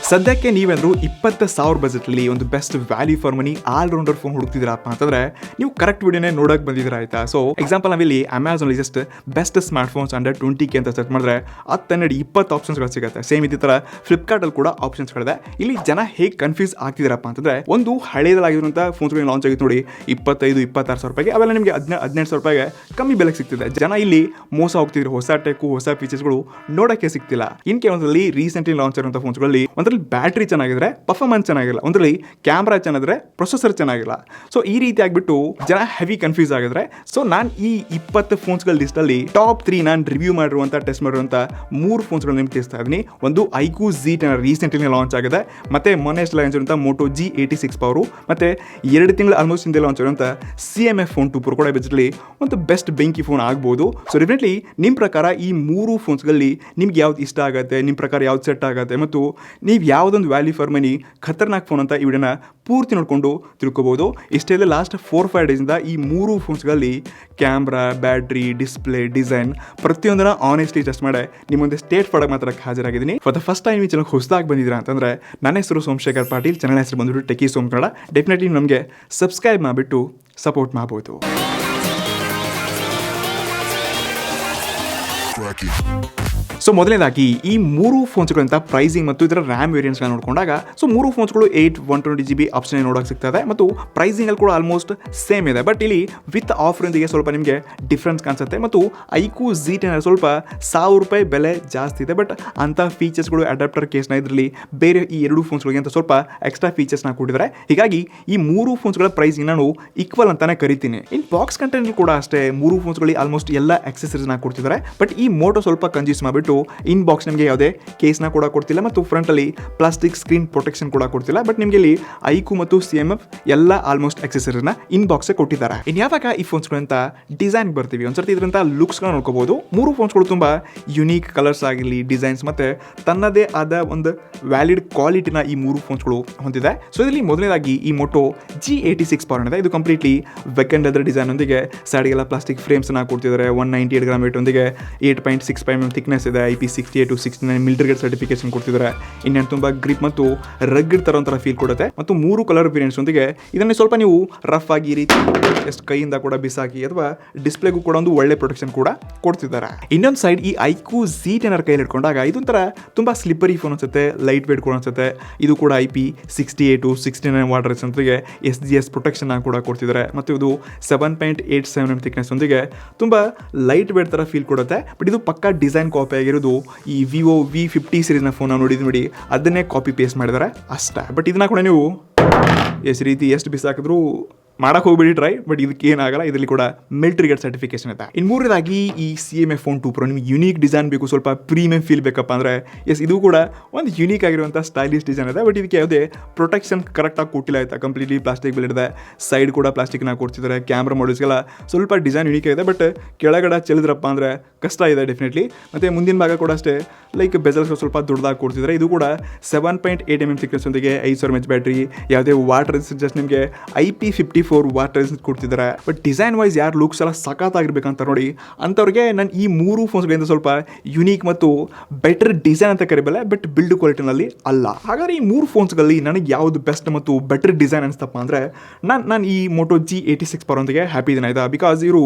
ಸದ್ಯಕ್ಕೆ ನೀವೇನಾದ್ರು 20,000 ಬಜೆಟಲ್ಲಿ ಒಂದು best value for money all rounder phone ಹುಡುಕ್ತಿದ್ದೀರಪ್ಪ ಅಂತಂದ್ರೆ ನೀವು ಕರೆಕ್ಟ್ ವಿಡಿಯೋನೇ ನೋಡಕ್ ಬಂದಿದ್ದೀರಾ ಆಯ್ತಾ. ಸೊ ಎಕ್ಸಾಂಪಲ್ ನಾವಿಲ್ಲಿ Amazon just best smart phones under 20K ಅಂತ ಸರ್ಚ್ ಮಾಡಿದ್ರೆ 10-20 ಆಪ್ಷನ್ಸ್ಗಳು ಸಿಗುತ್ತೆ. ಸೇಮ್ ಇದೇ ತರ ಫ್ಲಿಪ್ಕಾರ್ಟ್ ಅಲ್ಲಿ ಕೂಡ ಆಪ್ಷನ್ಸ್ಗಳಿದೆ. ಇಲ್ಲಿ ಜನ ಹೇಗೆ ಕನ್ಫ್ಯೂಸ್ ಆಗ್ತಿದಾರಪ್ಪ ಅಂತಂದ್ರೆ ಒಂದು ಹಳೇದಾಗಿರುವಂತಹ ಫೋನ್ಸ್ಗಳು ಲಾಂಚ್ ಆಗಿತ್ತು ನೋಡಿ 25,000-26,000 ರೂಪಾಯಿಗೆ, ಅವೆಲ್ಲ ನಿಮಗೆ 18,000 ರೂಪಾಯಿಗೆ ಕಮ್ಮಿ ಬೆಲೆಗೆ ಸಿಗ್ತಿದೆ. ಜನ ಇಲ್ಲಿ ಮೋಸ ಹೋಗ್ತಿದ್ರು, ಹೊಸ ಟೆಕ್ ಹೊಸ ಫೀಚರ್ಸ್ಗಳು ನೋಡಕ್ಕೆ ಸಿಗ್ತಿಲ್ಲ. ಇನ್ ಕೆಲವೊಂದರಲ್ಲಿ ರೀಸೆಂಟ್ಲಿ ಲಾಂಚ್ ಆಗಿರುವಂತಹ ಫೋನ್ಸ್ಗಳಲ್ಲಿ ಒಂದ್ರಲ್ಲಿ ಬ್ಯಾಟ್ರಿ ಚೆನ್ನಾಗಿದ್ರೆ ಪರ್ಫಾರ್ಮೆನ್ಸ್ ಚೆನ್ನಾಗಿಲ್ಲ, ಒಂದ್ರಲ್ಲಿ ಕ್ಯಾಮ್ರಾ ಚೆನ್ನಾಗಿದ್ರೆ ಪ್ರೊಸೆಸರ್ ಚೆನ್ನಾಗಿಲ್ಲ. ಸೊ ಈ ರೀತಿ ಆಗ್ಬಿಟ್ಟು ಜನ ಹೆವಿ ಕನ್ಫ್ಯೂಸ್ ಆಗಿದ್ರೆ ಸೊ ನಾನು ಈ 20 ಫೋನ್ಸ್ಗಳ ಲಿಸ್ಟ್ ಅಲ್ಲಿ ಟಾಪ್ 3 ನಾನು ರಿವ್ಯೂ ಮಾಡಿರುವಂತ ಟೆಸ್ಟ್ ಮಾಡಿರುವಂತ 3 ಫೋನ್ಸ್ಗಳು ನಿಮ್ಗೆ ತಿಳಿಸ್ತಾ ಇದೀನಿ. ಒಂದು ಐಕ್ಯೂ Z10 ರೀಸೆಂಟ್ಲಿ ಲಾಂಚ್ ಆಗಿದೆ, ಮತ್ತೆ ಮೊನ್ನೆ ಲಾಂಚ್ ಆಗಿರುವಂತ ಮೋಟೋ G86 Pro, ಮತ್ತೆ 2 ತಿಂಗಳು ಆಲ್ಮೋಸ್ಟ್ ಹಿಂದೆ ಲಾಂಚ್ ಆಗಿರುವಂತ CMF ಫೋನ್ 2 Pro ಕೂಡ ಬಜೆಟ್ಲಿ ಒಂದು ಬೆಸ್ಟ್ ಬೆಂಕಿ ಫೋನ್ ಆಗ್ಬೋದು. ಸೊ ಡೆಫಿನೆಟ್ಲಿ ನಿಮ್ಮ ಪ್ರಕಾರ ಈ 3 ಫೋನ್ಸ್ಗಳಲ್ಲಿ ನಿಮ್ಗೆ ಯಾವ್ದು ಇಷ್ಟ ಆಗುತ್ತೆ, ನಿಮ್ಮ ಪ್ರಕಾರ ಯಾವ್ದು ಸೆಟ್ ಆಗುತ್ತೆ, ಮತ್ತು ನೀವು ಯಾವುದೊಂದು value for money Khatarnak phone ಅಂತ ಈ ವಿಡಿಯೋನ ಪೂರ್ತಿ ನೋಡ್ಕೊಂಡು ತಿಳ್ಕೊಬೋದು. ಇಷ್ಟೇ ಇಲ್ಲ, ಲಾಸ್ಟ್ 4-5 ಡೇಸಿಂದ ಈ 3 ಫೋನ್ಸ್ಗಳಲ್ಲಿ ಕ್ಯಾಮ್ರಾ, ಬ್ಯಾಟ್ರಿ, ಡಿಸ್ಪ್ಲೇ, ಡಿಸೈನ್ ಪ್ರತಿಯೊಂದನ್ನ ಆನೆಸ್ಟ್ಲಿ ಟೆಸ್ಟ್ ಮಾಡಿ ನಿಮ್ಮೊಂದು ಸ್ಟೇಟ್ ಪ್ರಾಡಕ್ಟ್ ಮಾತ್ರಕ್ಕೆ ಹಾಜರಾಗಿದ್ದೀನಿ. ಫಾರ್ ದ ಫಸ್ಟ್ ಟೈಮ್ ಈ ಚಾನಲ್ ಹೊಸದಾಗಿ ಬಂದಿದ್ದೀರಾ ಅಂತಂದ್ರೆ ನನ್ನ ಹೆಸರು ಸೋಮಶೇಖರ್ ಪಾಟೀಲ್, ಚಾನಲ್ ಹೆಸರು ಬಂದ್ಬಿಟ್ಟು ಟೆಕಿ ಸೋಮ್ ಕನ್ನಡ. ಡೆಫಿನೆಟ್ಲಿ ನಮಗೆ ಸಬ್ಸ್ಕ್ರೈಬ್ ಮಾಡಿಬಿಟ್ಟು ಸಪೋರ್ಟ್ ಮಾಡ್ಬೋದು. ಸೊ ಮೊದಲನೇದಾಗಿ ಈ 3 ಫೋನ್ಸ್ಗಳಂತ ಪ್ರೈಸಿಂಗ್ ಮತ್ತು ಇದರ ರ್ಯಾಮ್ ವೇರಿಯಂಟ್ಸ್ಗಳನ್ನ ನೋಡಿಕೊಂಡಾಗ ಸೊ 3 ಫೋನ್ಸ್ಗಳು 8/120GB ಆಪ್ಷನ್ ನೋಡೋಕೆ ಸಿಗ್ತದೆ ಮತ್ತು ಪ್ರೈಸಿಂಗ್ ಅಲ್ಲಿ ಕೂಡ ಆಲ್ಮೋಸ್ಟ್ ಸೇಮ್ ಇದೆ. ಬಟ್ ಇಲ್ಲಿ ವಿತ್ ಆಫರ್ನೊಂದಿಗೆ ಸ್ವಲ್ಪ ನಿಮಗೆ ಡಿಫ್ರೆನ್ಸ್ ಕಾಣಿಸುತ್ತೆ. ಮತ್ತು ಐಕ್ಯೂ Z10 ಸ್ವಲ್ಪ 1,000 ರೂಪಾಯಿ ಬೆಲೆ ಜಾಸ್ತಿ ಇದೆ, ಬಟ್ ಅಂತ ಫೀಚರ್ಸ್ಗಳು ಅಡಾಪ್ಟರ್ ಕೇಸ್ನ ಇದರಲ್ಲಿ ಬೇರೆ ಈ 2 ಫೋನ್ಸ್ಗಳಿಗೆ ಅಂತ ಸ್ವಲ್ಪ ಎಕ್ಸ್ಟ್ರಾ ಫೀಚರ್ಸ್ನ ಕೊಟ್ಟಿದ್ದಾರೆ. ಹೀಗಾಗಿ ಈ 3 ಫೋನ್ಸ್ಗಳ ಪ್ರೈಸಿಂಗ್ ನಾನು ಈಕ್ವಲ್ ಅಂತಾನೆ ಕರಿತೀನಿ. ಇನ್ ಬಾಕ್ಸ್ ಕಂಟೆಂಟ್ ಕೂಡ ಅಷ್ಟೇ 3 ಫೋನ್ಸ್ಗಳಿಗೆ ಆಲ್ಮೋಸ್ಟ್ ಎಲ್ಲ ಆಕ್ಸೆಸರೀಸ್ನ ಕೊಡ್ತಿದ್ದಾರೆ. ಬಟ್ ಈ ಮೋಟೋ ಸ್ವಲ್ಪ ಕಂಜೂಸ್ ಮಾಡಿಬಿಟ್ಟು ಇನ್ ಬಾಕ್ಸ್ ನಿಮಗೆ ಯಾವುದೇ ಕೇಸ್ನ ಕೂಡ ಕೊಡ್ತಿಲ್ಲ ಮತ್ತು ಫ್ರಂಟ್ ಅಲ್ಲಿ ಪ್ಲಾಸ್ಟಿಕ್ ಸ್ಕ್ರೀನ್ ಪ್ರೊಟೆಕ್ಷನ್ ಕೂಡ ಕೊಡ್ತಿಲ್ಲ. ಬಟ್ ನಿಮಗೆ ಇಲ್ಲಿ ಐಕ್ಯೂ ಮತ್ತು CMF ಎಲ್ಲ ಆಲ್ಮೋಸ್ಟ್ ಆಕ್ಸೆಸರೀಸ್ನ ಇನ್ ಬಾಕ್ಸ್ ಕೊಟ್ಟಿದ್ದಾರೆ. ಇನ್ ಯಾವಾಗ ಈ ಫೋನ್ಸ್ಗಳಂತ ಡಿಸೈನ್ ಬರ್ತೀವಿ ಒಂದ್ಸರ್ತಿ ಇದರಂತ ಲುಕ್ಸ್ಗಳನ್ನ ನೋಡ್ಕೋಬಹುದು. 3 ಫೋನ್ಸ್ಗಳು ತುಂಬಾ ಯುನೀಕ್ ಕಲರ್ಸ್ ಆಗಿರಲಿ, ಡಿಸೈನ್ಸ್ ಮತ್ತೆ ತನ್ನದೇ ಆದ ಒಂದು ವ್ಯಾಲಿಡ್ ಕ್ವಾಲಿಟಿನ ಈ 3 ಫೋನ್ಸ್ಗಳು ಹೊಂದಿದೆ. ಸೊ ಇದರಲ್ಲಿ ಮೊದಲನೇದಾಗಿ ಈ ಮೋಟೋ G86 Pro ಇದೆ. ಇದು ಕಂಪ್ಲೀಟ್ಲಿ ವೆಕೆಂಡ್ ಲೆದರ್ ಡಿಸೈನ್ ಒಂದಿಗೆ ಸೈಡ್ಗೆಲ್ಲ ಪ್ಲಾಸ್ಟಿಕ್ ಫ್ರೇಮ್ಸ್ ಅನ್ನ ಕೊಡ್ತಿದ್ದಾರೆ. 198 ಗ್ರಾಮ್ ವೇಟ್ ಒಂದಿಗೆ 8.65 ಥಿಕ್ನೆಸ್ ಇದೆ. IP68-69 ಮಿಲಿಟರಿ ಗ್ರೇಡ್ ಸರ್ಟಿಫಿಕೇಶನ್ ಕೊಡ್ತಿದ್ದಾರೆ. ಇನ್ನೇನು ತುಂಬಾ ಗ್ರಿಪ್ ಮತ್ತು ರಗ್ಗಿಡ್ ತರ ಒಂಥರ ಫೀಲ್ ಕೊಡುತ್ತೆ. ಮತ್ತು 3 ಕಲರ್ ವೇರಿಯಂಟ್ಸ್ ಒಂದಿಗೆ ಇದನ್ನ ಸ್ವಲ್ಪ ನೀವು ರಫ್ ಆಗಿ ಈ ರೀತಿ ಎಷ್ಟು ಕೈಯಿಂದ ಕೂಡ ಬಿಸಾಕಿ ಅಥವಾ ಡಿಸ್ಪ್ಲೇಗೂ ಕೂಡ ಒಂದು ಒಳ್ಳೆ ಪ್ರೊಟೆಕ್ಷನ್ ಕೂಡ ಕೊಡ್ತಿದ್ದಾರೆ. ಇನ್ನೊಂದು ಸೈಡ್ ಈ ಐಕ್ಯೂ Z10 ಕೈಯಲ್ಲಿ ಇಟ್ಕೊಂಡಾಗ ಇದೊಂಥರ ತುಂಬಾ ಸ್ಲಿಪ್ಪರಿ ಫೋನ್ ಅನ್ಸುತ್ತೆ, ಲೈಟ್ ವೇಟ್ ಕೂಡ ಅನ್ಸುತ್ತೆ. ಇದು ಕೂಡ IP68-69 ವಾಟರ್ ರೆಸಿಸ್ಟೆನ್ಸ್ಗೆ SGS ಪ್ರೊಟೆಕ್ಷನ್ ಕೂಡ ಕೊಡ್ತಿದ್ದಾರೆ. ಮತ್ತು ಇದು 7.87 ಥಿಕ್ನೆಸ್ ಒಂದಿಗೆ ತುಂಬಾ ಲೈಟ್ ವೇಟ್ ತರ ಫೀಲ್ ಕೊಡುತ್ತೆ. ಬಟ್ ಇದು ಪಕ್ಕಾ ಡಿಸೈನ್ ಕಾಪಿ ಆಗಿರೋದು ಈ Vivo V50 ಸೀರೀಸ್ನ ಫೋನ್ ನೋಡಿ ಅದನ್ನೇ ಕಾಪಿ ಪೇಸ್ಟ್ ಮಾಡಿದ್ದಾರೆ ಅಷ್ಟೇ. ಬಟ್ ಇದನ್ನ ಕೂಡ ನೀವು ಎಷ್ಟು ಬಿಸಾಕಿದ್ರು ಮಾಡಕ್ಕೆ ಹೋಗ್ಬಿಡಿ ಟ್ರೈ, ಬಟ್ ಇದಕ್ಕೆ ಏನಾಗಲ್ಲ. ಇದರಲ್ಲಿ ಕೂಡ ಮಿಲಿಟರಿ ಗ್ರೇಡ್ ಸರ್ಟಿಫಿಕೇಶನ್ ಇದೆ. ಇನ್ನು ಮೂರನೇದಾಗಿ ಈ CMF ಫೋನ್ 2 Pro ನಿಮ್ಗೆ ಯುನೀಕ್ ಡಿಸೈನ್ ಬೇಕು, ಸ್ವಲ್ಪ ಪ್ರೀಮಿಯಂ ಫೀಲ್ ಬೇಕಪ್ಪ ಅಂದರೆ ಇದು ಕೂಡ ಒಂದು ಯುನೀಕ್ ಆಗಿರುವಂಥ ಸ್ಟೈಲಿಶ್ ಡಿಸೈನ್ ಇದೆ. ಬಟ್ ಇದಕ್ಕೆ ಯಾವುದೇ ಪ್ರೊಟೆಕ್ಷನ್ ಕರೆಕ್ಟಾಗಿ ಕೊಟ್ಟಿಲ್ಲ ಆಯ್ತಾ. ಕಂಪ್ಲೀಟ್ಲಿ ಪ್ಲಾಸ್ಟಿಕ್ ಬಿಲ್ ಇದೆ, ಸೈಡ್ ಕೂಡ ಪ್ಲಾಸ್ಟಿಕ್ನ ಕೊಡ್ತಿದ್ದಾರೆ. ಕ್ಯಾಮ್ರಾ ಮಾಡಲ್ಸ್ಗೆಲ್ಲ ಸ್ವಲ್ಪ ಡಿಸೈನ್ ಯುನೀಕ್ ಇದೆ, ಬಟ್ ಕೆಳಗಡೆ ಚೆಲ್ಲಿದ್ರಪ್ಪ ಅಂದರೆ ಕಷ್ಟ ಇದೆ ಡೆಫಿನೆಟ್ಲಿ. ಮತ್ತು ಮುಂದಿನ ಭಾಗ ಕೂಡ ಅಷ್ಟೇ ಲೈಕ್ ಬೆಜಲ್ಸ್ ಸ್ವಲ್ಪ ದೊಡ್ಡದಾಗಿ ಕೊಡ್ತಿದ್ದಾರೆ. ಇದು ಕೂಡ 7.8 ಥಿಕ್ನೆಸ್ ಒಂದಿಗೆ 5,000 mAh ಬ್ಯಾಟ್ರಿ, ಯಾವುದೇ ವಾಟರ್ ರೆಸಿಸ್ಟೆನ್ಸ್ ಜಸ್ಟ್ ನಿಮಗೆ IP54 ವಾಟರ್ ರೆಸಿಸ್ಟೆನ್ಸ್ ಕೊಡ್ತಿದ್ದಾರೆ. ಬಟ್ ಡಿಸೈನ್ ವೈಸ್ ಯಾರು ಲುಕ್ಸ್ ಎಲ್ಲ ಸಖತ್ತಾಗಿರ್ಬೇಕಂತ ನೋಡಿ ಅಂಥವ್ರಿಗೆ ನಾನು ಈ 3 ಫೋನ್ಸ್ಗಳಿಂದ ಸ್ವಲ್ಪ ಯುನೀಕ್ ಮತ್ತು ಬೆಟರ್ ಡಿಸೈನ್ ಅಂತ ಕರಿಬಲ್ಲ, ಬಟ್ ಬಿಲ್ಡ್ ಕ್ವಾಲಿಟಿನಲ್ಲಿ ಅಲ್ಲ. ಹಾಗಾದ್ರೆ ಈ 3 ಫೋನ್ಸ್ಗಳಲ್ಲಿ ನನಗೆ ಯಾವುದು ಬೆಸ್ಟ್ ಮತ್ತು ಬೆಟರ್ ಡಿಸೈನ್ ಅನಿಸ್ತಪ್ಪ ಅಂದರೆ ನಾನು ಈ ಮೋಟೋ G86 Pro ಒಂದಿಗೆ ಹ್ಯಾಪಿ ಇದೀನಿ ಆಯ್ತಾ. ಬಿಕಾಸ್ ಇವರು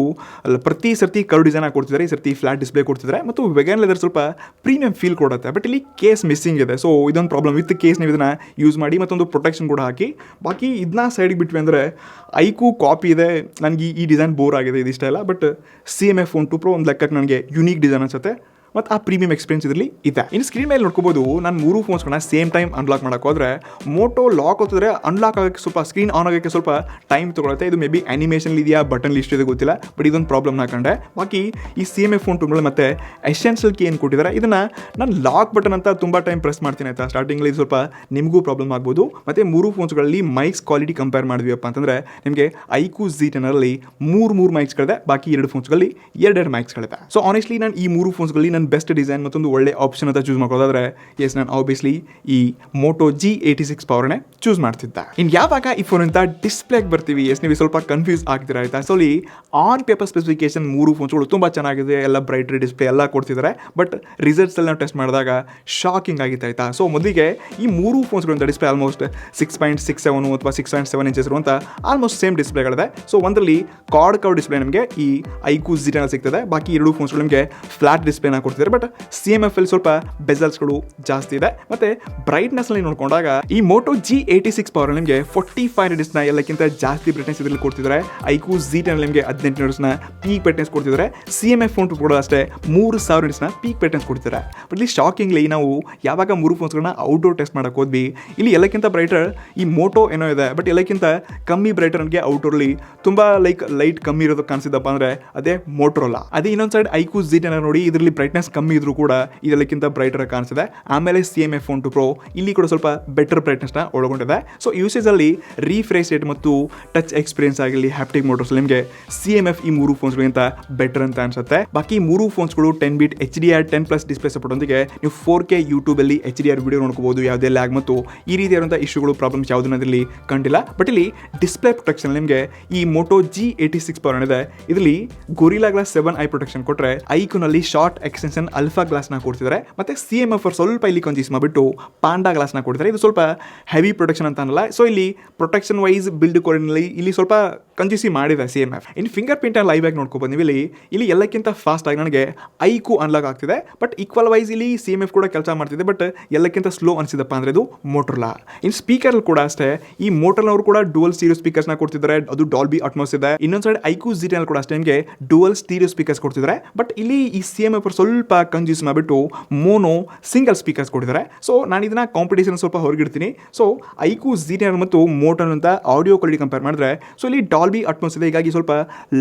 ಪ್ರತಿ ಸರ್ತಿ ಕರು ಡಿಸೈನ್ ಆಗಿ ಕೊಡ್ತಿದ್ದಾರೆ, ಈ ಸರ್ತಿ ಫ್ಲಾಟ್ ಡಿಸ್ಪ್ಲೇ ಕೊಡ್ತಿದ್ದಾರೆ ಮತ್ತು ವೆಗನ್ ಲೆದರ್ ಸ್ವಲ್ಪ ಪ್ರೀಮಿಯಂ ಫೀಲ್ ಕೊಡುತ್ತೆ. ಬಟ್ ಇಲ್ಲಿ ಕೇಸ್ ಮಿಸ್ಸಿಂಗ್ ಇದೆ. ಸೊ ಇದೊಂದು ಪ್ರಾಬ್ಲಮ್. ವಿತ್ ಕೇಸ್ ನೀವು ಇದನ್ನ ಯೂಸ್ ಮಾಡಿ ಮತ್ತೊಂದು ಪ್ರೊಟೆಕ್ಷನ್ ಕೂಡ ಹಾಕಿ ಬಾಕಿ ಇದನ್ನ ಸೈಡ್ಗೆ ಬಿಟ್ವಿ ಅಂದರೆ ಐಕ್ಯೂ ಕಾಪಿ ಇದೆ. ನನಗೆ ಈ ಡಿಸೈನ್ ಬೋರ್ ಆಗಿದೆ, ಇದಿಷ್ಟ ಇಲ್ಲ. ಬಟ್ CMF ಫೋನ್ 2 Pro ಒಂದು ಲೆಕ್ಕಕ್ಕೆ ನನಗೆ ಯುನೀಕ್ ಡಿಸೈನ್ ಅನ್ಸುತ್ತೆ ಮತ್ತು ಆ ಪ್ರೀಮಿಯಂ ಎಕ್ಸ್ಪೀರಿಯನ್ಸ್ ಇದರಲ್ಲಿ ಇದೆ. ಇನ್ನು ಸ್ಕ್ರೀನ್ ಮೇಲೆ ನೋಡ್ಕೋಬೋದು ನಾನು 3 ಫೋನ್ಸ್ಗಳನ್ನ ಸೇಮ್ ಟೈಮ್ ಅನ್ಲಾಕ್ ಮಾಡೋಕೆ ಹೋದರೆ ಮೋಟೋ ಲಾಕ್ ಹೋದ್ರೆ ಅನ್ಲಾಕ್ ಆಗೋಕ್ಕೆ ಸ್ವಲ್ಪ ಸ್ಕ್ರೀನ್ ಆನ್ ಆಗೋಕ್ಕೆ ಸ್ವಲ್ಪ ಟೈಮ್ ತೊಗೊಳುತ್ತೆ. ಇದು ಮೇ ಬಿ ಆ್ಯನಿಮೇಷನ್ ಇದೆಯಾ ಬಟನ್ ಲಿಸ್ಟ್ ಇದೆ ಗೊತ್ತಿಲ್ಲ, ಬಟ್ ಇದೊಂದು ಪ್ರಾಬ್ಲಮ್ ಹಾಕೊಂಡೆ. ಬಾಕಿ ಈ CMF ಫೋನ್ 2 Pro ಮತ್ತು ಎಸೆನ್ಷಿಯಲ್ ಕೀ ಏನು ಕೊಟ್ಟಿದ್ದಾರೆ ಇದನ್ನು ನಾನು ಲಾಕ್ ಬಟನ್ ಅಂತ ತುಂಬ ಟೈಮ್ ಪ್ರೆಸ್ ಮಾಡ್ತೀನಿ ಆಯ್ತಾ. ಸ್ಟಾರ್ಟಿಂಗಲ್ಲಿ ಇದು ಸ್ವಲ್ಪ ನಿಮಗೂ ಪ್ರಾಬ್ಲಮ್ ಆಗ್ಬೋದು. ಮತ್ತು 3 ಫೋನ್ಸ್ಗಳಲ್ಲಿ ಮೈಕ್ಸ್ ಕ್ವಾಲಿಟಿ ಕಂಪೇರ್ ಮಾಡಿದ್ವಿಯಪ್ಪ ಅಂತಂದರೆ ನಿಮಗೆ ಐಕ್ಯೂ Z10 3 ಮೈಕ್ಸ್ಗಳಿದೆ, ಬಾಕಿ 2 ಫೋನ್ಸ್ಗಳಲ್ಲಿ 2 ಮೈಕ್ಸ್ಗಳಿದೆ. ಸೊ ಆನೆಸ್ಟ್ಲಿ ನಾನು ಈ 3 ಫೋನ್ಸ್ಗಳಲ್ಲಿ ನಾನು ಇನ್ನೊಂದು ಬೆಸ್ಟ್ ಡಿಸೈನ್ ಮತ್ತೊಂದು ಒಳ್ಳೆ ಆಪ್ಷನ್ ಅಂತ ಚೂಸ್ ಮಾಡ್ಕೊಳ್ಳೋದಾದ್ರೆ ಎಸ್ ನಾನು ಆಬ್ವಿಯಸ್ಲಿ ಈ ಮೋಟೋ G86 ಪವರ್ನೇ ಚೂಸ್ ಮಾಡ್ತಿದ್ದ. ಇನ್ನು ಯಾವಾಗ ಈ ಫೋನ್ ಅಂತ ಡಿಸ್ಪ್ಲೇಗೆ ಬರ್ತೀವಿ, ಎಸ್ ನೀವು ಸ್ವಲ್ಪ ಕನ್ಫ್ಯೂಸ್ ಆಗ್ತೀರಾ ಆಯ್ತಾ. ಸೊ ಇಲ್ಲಿ ಆನ್ ಪೇಪರ್ ಸ್ಪೆಸಿಫಿಕೇಶನ್ 3 ಫೋನ್ಸ್ಗಳು ತುಂಬ ಚೆನ್ನಾಗಿದೆ, ಎಲ್ಲ ಬ್ರೈಟ್ರಿ ಡಿಸ್ಪ್ಲೇ ಎಲ್ಲ ಕೊಡ್ತಿದ್ದಾರೆ. ಬಟ್ ರಿಸಲ್ಟ್ಸಲ್ಲಿ ನಾವು ಟೆಸ್ಟ್ ಮಾಡಿದಾಗ ಶಾಕಿಂಗ್ ಆಗಿತ್ತು ಆಯ್ತಾ. ಸೊ ಮೊದಲಿಗೆ ಈ 3 ಫೋನ್ಸ್ಗಳಿಂದ ಡಿಸ್ಪ್ಲೇ ಆಲ್ಮೋಸ್ಟ್ 6.67 ಅಥವಾ 6.7 ಇಂಚಸ್ ಇರುವಂಥ ಆಲ್ಮೋಸ್ಟ್ ಸೇಮ್ ಡಿಸ್ಪ್ಲೇಗಳಿದೆ. ಸೊ ಒಂದರಲ್ಲಿ ಕಾರ್ಡ್ ಕವರ್ ಡಿಸ್ಪ್ಲೇ ನಮಗೆ ಈ iQOO Z ಸಿಗ್ತದೆ, ಬಾಕಿ 2 ಫೋನ್ಸ್ಗಳು ನಿಮಗೆ ಫ್ಲಾಟ್ ಡಿಸ್ಪ್ಲೇನ ಕೊಡ್ತಿದ್ದಾರೆ. ಬಟ್ CMF ಅಲ್ಲಿ ಸ್ವಲ್ಪ ಬೆಜಲ್ಸ್ಗಳು ಜಾಸ್ತಿ ಇದೆ. ಮತ್ತೆ ಬ್ರೈಟ್ನೆಸ್ ಅಲ್ಲಿ ನೋಡ್ಕೊಂಡಾಗ ಈ ಮೋಟೋ G86 ಪವರ್ ನಿಮಗೆ 45 ನಿಟ್ಸ್ನ ಎಲ್ಲಕ್ಕಿಂತ ಜಾಸ್ತಿ ಬ್ರೈಟ್ನೆಸ್ ಇದರಲ್ಲಿ ಕೊಡ್ತಿದ್ದಾರೆ. iQOO Z ನಿಮಗೆ 18 ನಿಟ್ಸ್ನ ಪೀಕ್ ಬ್ರೈಟ್ನೆಸ್ ಕೊಡ್ತಿದ್ದಾರೆ. CMF ಫೋನ್ ಕೂಡ ಅಷ್ಟೇ 3000 ನಿಟ್ಸ್ನ ಪೀಕ್ ಬ್ರೈಟ್ನೆಸ್ ಕೊಡ್ತಿದ್ದಾರೆ. ಬಟ್ ಇಲ್ಲಿ ಶಾಕಿಂಗ್ಲಿ ನಾವು ಯಾವಾಗ 3 ಫೋನ್ಸ್ಗಳನ್ನ ಔಟ್ಡೋರ್ ಟೆಸ್ಟ್ ಮಾಡಕ್ಕೆ ಹೋದ್ವಿ, ಇಲ್ಲಿ ಎಲ್ಲಕ್ಕಿಂತ ಬ್ರೈಟರ್ ಈ ಮೋಟೋ ಏನೋ ಇದೆ, ಬಟ್ ಎಲ್ಲಕ್ಕಿಂತ ಕಮ್ಮಿ ಬ್ರೈಟರ್ ನನಗೆ ಔಟ್ಡೋರ್ಲಿ ತುಂಬಾ ಲೈಟ್ ಕಮ್ಮಿ ಇರೋದು ಕಾಣಿಸಿದಪ್ಪ ಅಂದ್ರೆ ಅದೇ ಮೋಟೋರೋಲಾ. ಅದೇ ಇನ್ನೊಂದು ಸೈಡ್ iQOO Z ನೋಡಿ, ಇದರಲ್ಲಿ ಬ್ರೈಟ್ನೆಸ್ ಕಮ್ಮಿ ಇದ್ರೂ ಕೂಡ ಇದೆಲ್ಲಕ್ಕಿಂತ ಬ್ರೈಟರ್ ಕಾಣಿಸಿದೆ. ಆಮೇಲೆ CMF ಫೋನ್ 2 Pro ಇಲ್ಲಿ ಕೂಡ ಸ್ವಲ್ಪ ಬೆಟರ್ ಬ್ರೈಟ್ನೆಸ್ನ ಒಳಗೊಂಡಿದೆ. ಸೊ ಯೂಸೇಜ್ ಅಲ್ಲಿ ರೀಫ್ರೆಶ್ ರೇಟ್ ಮತ್ತು ಟಚ್ ಎಕ್ಸ್ಪೀರಿಯನ್ಸ್ ಆಗಿರಲಿ, ಹ್ಯಾಪ್ಟಿಕ್ ಮೋಟರ್ಸ್ ನಿಮಗೆ CMF ಈ 3 ಫೋನ್ಸ್ಗಳಿಗಿಂತ ಬೆಟರ್ ಅಂತ ಅನ್ಸುತ್ತೆ. ಬಾಕಿ 3 ಫೋನ್ಸ್ಗಳು 10 ಬಿಟ್ HDR10+ ಡಿಸ್ಪ್ಲೇ ಸಪೋರ್ಟ್ ಒಂದಿಗೆ ನೀವು 4K ಯೂಟ್ಯೂಬ್ ಅಲ್ಲಿ HDR ವಿಡಿಯೋ ನೋಡ್ಕೋಬಹುದು. ಯಾವುದೇ ಲ್ಯಾಗ್ ಮತ್ತು ಈ ರೀತಿಯಾದಂಥ ಇಶ್ಯೂಗಳು ಪ್ರಾಬ್ಲಮ್ಸ್ ಯಾವುದನ್ನ ಇದರಲ್ಲಿ ಕಂಡಿಲ್ಲ. ಬಟ್ ಇಲ್ಲಿ ಡಿಸ್ಪ್ಲೇ ಪ್ರೊಟೆಕ್ಷನ್ ನಿಮಗೆ ಈ ಮೋಟೋ G86 ಪವರ್ ಇದೆ, ಇದರಲ್ಲಿ ಗೊರಿಲ್ಲಾ ಗ್ಲಾಸ್ 7 ಐ ಪ್ರೊಟೆಕ್ಷನ್ ಕೊಟ್ಟರೆ ಐಕ್ಯೂನಲ್ಲಿ ಶಾರ್ಟ್ ಎಕ್ಸ್ಟೆನ್ಷನ್ ಅಲ್ಫಾ ಗ್ಲಾಸ್ನ ಕೊಡ್ತಿದ್ದಾರೆ. ಮತ್ತೆ CMF ಸ್ವಲ್ಪ ಇಲ್ಲಿ ಕನ್ಫ್ಯೂಸ್ ಮಾಡಿಬಿಟ್ಟು ಪಾಂಡಾ ಗ್ಲಾಸ್ನ ಕೊಡ್ತಾರೆ. ಇದು ಸ್ವಲ್ಪ ಹೆವಿ ಪ್ರೊಟೆಕ್ಷನ್ ಅಂತ ಅನ್ನಲ್ಲ. ಸೊ ಇಲ್ಲಿ ಪ್ರೊಟೆಕ್ಷನ್ ವೈಸ್ ಬಿಲ್ಡ್ ಕೋಡಿನಲ್ಲಿ ಇಲ್ಲಿ ಸ್ವಲ್ಪ ಕಂಜೂಸಿ ಮಾಡಿದೆ CMF. ಇನ್ನು ಫಿಂಗರ್ ಪ್ರಿಂಟ್ ಲೈವ್ ಆಗಿ ನೋಡ್ಕೊ ಬಂದಿವಿ, ಇಲ್ಲಿ ಎಲ್ಲಕ್ಕಿಂತ ಫಾಸ್ಟ್ ಆಗಿ ನನಗೆ iQOO ಅನ್ಲಾಕ್ ಆಗ್ತಿದೆ. ಬಟ್ ಈಕ್ವಲ್ ವೈಸ್ ಇಲ್ಲಿ CMF ಕೂಡ ಕೆಲಸ ಮಾಡ್ತಿದೆ. ಬಟ್ ಎಲ್ಲಕ್ಕಿಂತ ಸ್ಲೋ ಅನಿಸಿದಪ್ಪ ಅಂದ್ರೆ ಇದು ಮೋಟೋರೋಲಾ. ಇನ್ನು ಸ್ಪೀಕರ್ ಕೂಡ ಅಷ್ಟೇ, ಈ ಮೋಟೋರೋಲಾ ಕೂಡ ಡುವಲ್ ಸ್ಟೀರಿಯೋ ಸ್ಪೀಕರ್ಸ್ನ ಕೊಡ್ತಿದ್ದಾರೆ, ಅದು ಡಾಲ್ಬಿ ಅಟ್ಮಾಸ್ ಇದೆ. ಇನ್ನೊಂದು ಸೈಡ್ iQOO Z ಕೂಡ ಅಷ್ಟೇ ನಿಮಗೆ ಡುವಲ್ ಸ್ಟೀರಿಯೋ ಸ್ಪೀಕರ್ಸ್ ಕೊಡ್ತಿದ್ದಾರೆ. ಬಟ್ ಇಲ್ಲಿ ಈ CMF ಸ್ವಲ್ಪ ಕಂಜೂಸ್ ಮಾಡಿಬಿಟ್ಟು ಮೋನೋ ಸಿಂಗಲ್ ಸ್ಪೀಕರ್ಸ್ ಕೊಟ್ಟಿದ್ದಾರೆ. ಸೊ ನಾನು ಇದನ್ನ ಕಾಂಪಿಟೇಷನ್ ಸ್ವಲ್ಪ ಹೊರಗಿಡ್ತೀನಿ. ಸೊ iQOO Z ಮತ್ತು ಮೋಟೋ ಅಂತ ಆಡಿಯೋ ಕ್ವಾಲಿಟಿ ಕಂಪೇರ್ ಮಾಡಿದ್ರೆ, ಸೊ ಇಲ್ಲಿ ಡಾಲ್ಬಿ ಅಟ್ಮಾಸ್ ಇದೆ, ಹೀಗಾಗಿ ಸ್ವಲ್ಪ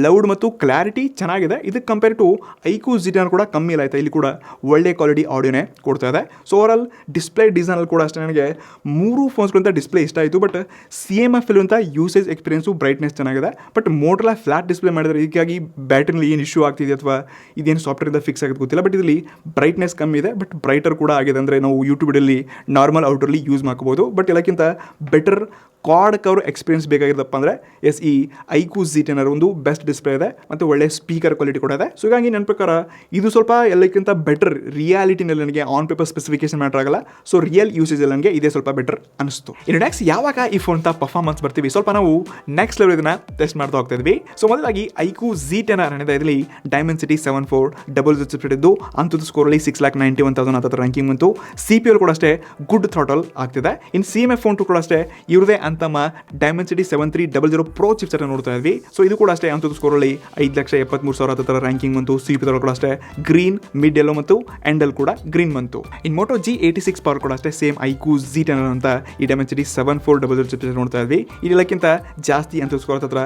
ಲೌಡ್ ಮತ್ತು ಕ್ಲಾರಿಟಿ ಚೆನ್ನಾಗಿದೆ. ಇದಕ್ಕೆ ಕಂಪೇರ್ ಟು iQOO Z ಕೂಡ ಕಮ್ಮಿ ಇಲ್ಲ ಆಯ್ತಾ, ಇಲ್ಲಿ ಕೂಡ ಒಳ್ಳೆ ಕ್ವಾಲಿಟಿ ಆಡಿಯೋನೇ ಕೊಡ್ತಾ ಇದೆ. ಸೊ ಓವರಾಲ್ ಡಿಸ್ಪ್ಲೇ ಡಿಸೈನಲ್ಲಿ ಕೂಡ ಅಷ್ಟೇ ನನಗೆ 3 ಫೋನ್ಸ್ಗಳಿಂದ ಡಿಸ್ಪ್ಲೇ ಇಷ್ಟ ಆಯಿತು. ಬಟ್ CMF ಇರುವಂಥ ಯೂಸೇಜ್ ಎಕ್ಸ್ಪೀರಿಯನ್ಸು ಬ್ರೈಟ್ನೆಸ್ ಚೆನ್ನಾಗಿದೆ. ಬಟ್ ಮೋಟೋರೋಲಾ ಫ್ಲಾಟ್ ಡಿಸ್ಪ್ಲೇ ಮಾಡಿದರೆ ಹೀಗಾಗಿ ಬ್ಯಾಟ್ರಿನಲ್ಲಿ ಏನು ಇಶ್ಯೂ ಆಗ್ತಿದೆ ಅಥವಾ ಇದೇನು ಸಾಫ್ಟ್ವೇರಿಂದ ಫಿಕ್ಸ್ ಆಗೋದು ಗೊತ್ತಿಲ್ಲ. ಬಟ್ ಇದರಲ್ಲಿ ಬ್ರೈಟ್ನೆಸ್ ಕಮ್ಮಿ ಇದೆ, ಬಟ್ ಬ್ರೈಟರ್ ಕೂಡ ಆಗಿದೆ. ಅಂದರೆ ನಾವು ಯೂಟ್ಯೂಬ್ ವಿಡಿಯೋಲಿ ನಾರ್ಮಲ್ ಔಟ್ಡೋರ್ಲಿ ಯೂಸ್ ಮಾಡ್ಕೋಬೋದು. ಬಟ್ ಎಲ್ಲಕ್ಕಿಂತ ಬೆಟರ್ ಕಾರ್ಡ್ ಕವರ್ ಎಕ್ಸ್ಪೀರಿಯನ್ಸ್ ಬೇಕಾಗಿದ್ದಪ್ಪ ಅಂದರೆ ಎಸ್ ಈ iQOO Z ಒಂದು ಬೆಸ್ಟ್ ಡಿಸ್ಪ್ಲೇ ಇದೆ ಮತ್ತು ಒಳ್ಳೆ ಸ್ಪೀಕರ್ ಕ್ವಾಲಿಟಿ ಕೂಡ ಇದೆ. ಸೊ ಹೀಗಾಗಿ ನನ್ನ ಪ್ರಕಾರ ಇದು ಸ್ವಲ್ಪ ಎಲ್ಲಕ್ಕಿಂತ ಬೆಟರ್ ರಿಯಾಲಿಟಿನಲ್ಲಿ ನನಗೆ ಆನ್ ಪೇಪರ್ ಸ್ಪೆಸಿಫಿಕೇಶನ್ ಮ್ಯಾಟರ್ ಆಗಲ್ಲ. ಸೊ ರಿಯಲ್ ಯೂಸೇಜಲ್ಲಿ ನನಗೆ ಇದೇ ಸ್ವಲ್ಪ ಬೆಟರ್ ಅನಿಸ್ತು. ಇನ್ನು ನೆಕ್ಸ್ಟ್ ಯಾವಾಗ ಈ ಫೋನ್ ಪರ್ಫಾರ್ಮೆನ್ಸ್ ಬರ್ತೀವಿ, ಸ್ವಲ್ಪ ನಾವು ನೆಕ್ಸ್ಟ್ ಲೆವೆಲ್ ಇದನ್ನ ಟೆಸ್ಟ್ ಮಾಡ್ತಾ ಹೋಗ್ತಾ ಇದ್ವಿ. ಸೊ ಮೊದಲಾಗಿ iQOO Z ಏನಿದೆ, ಇದರಲ್ಲಿ Dimensity 7400 ಚಿಪ್ ಇದ್ದು ಅಂತದ್ದು ಸ್ಕೋರಲ್ಲಿ 6,91,000 ಹತ್ತಿರ ರ್ಯಾಂಕಿಂಗ್ ಬಂತು. CPU ಕೂಡ ಅಷ್ಟೇ ಗುಡ್ ಥ್ರಾಟಲ್ ಆಗ್ತಿದೆ. ಇನ್ನು CMF ಫೋನ್ 2 ಕೂಡ ಅಷ್ಟೇ ಇವ್ರದೇ ಅಂತಮ್ಮ Dimensity 7300 Pro ಚಿಪ್ ಸೆಟ್ ನೋಡ್ತಾ ಇದ್ವಿ. ಸೊ ಇದು ಕೂಡ ಅಷ್ಟೇ ಅಂತದ್ದು ಸ್ಕೋರಲ್ಲಿ 5,73,000 ಹತ್ತಿರ ರ್ಯಾಂಕಿಂಗ್ ಬಂತು. CPU ಕೂಡ ಅಷ್ಟೇ ಗ್ರೀನ್, ಮಿಡ್ ಎಲ್ಲೋ ಮತ್ತು ಎಂಡಲ್ ಕೂಡ ಗ್ರೀನ್ ಬಂತು. ಇನ್ನು ಮೋಟೋ G86 ಪವರ್ ಕೂಡ ಅಷ್ಟೇ ಸೇಮ್ iQOO Z ಅಂತ ಈ Dimensity 7400 ಚಿಪ್ ಸೆಟ್ ನೋಡ್ತಾ ಇದ್ವಿ. ಇದೆಲ್ಲಕ್ಕಿಂತ ಜಾಸ್ತಿ ಅಂತ ಸ್ಕೋರ್ ಹತ್ರ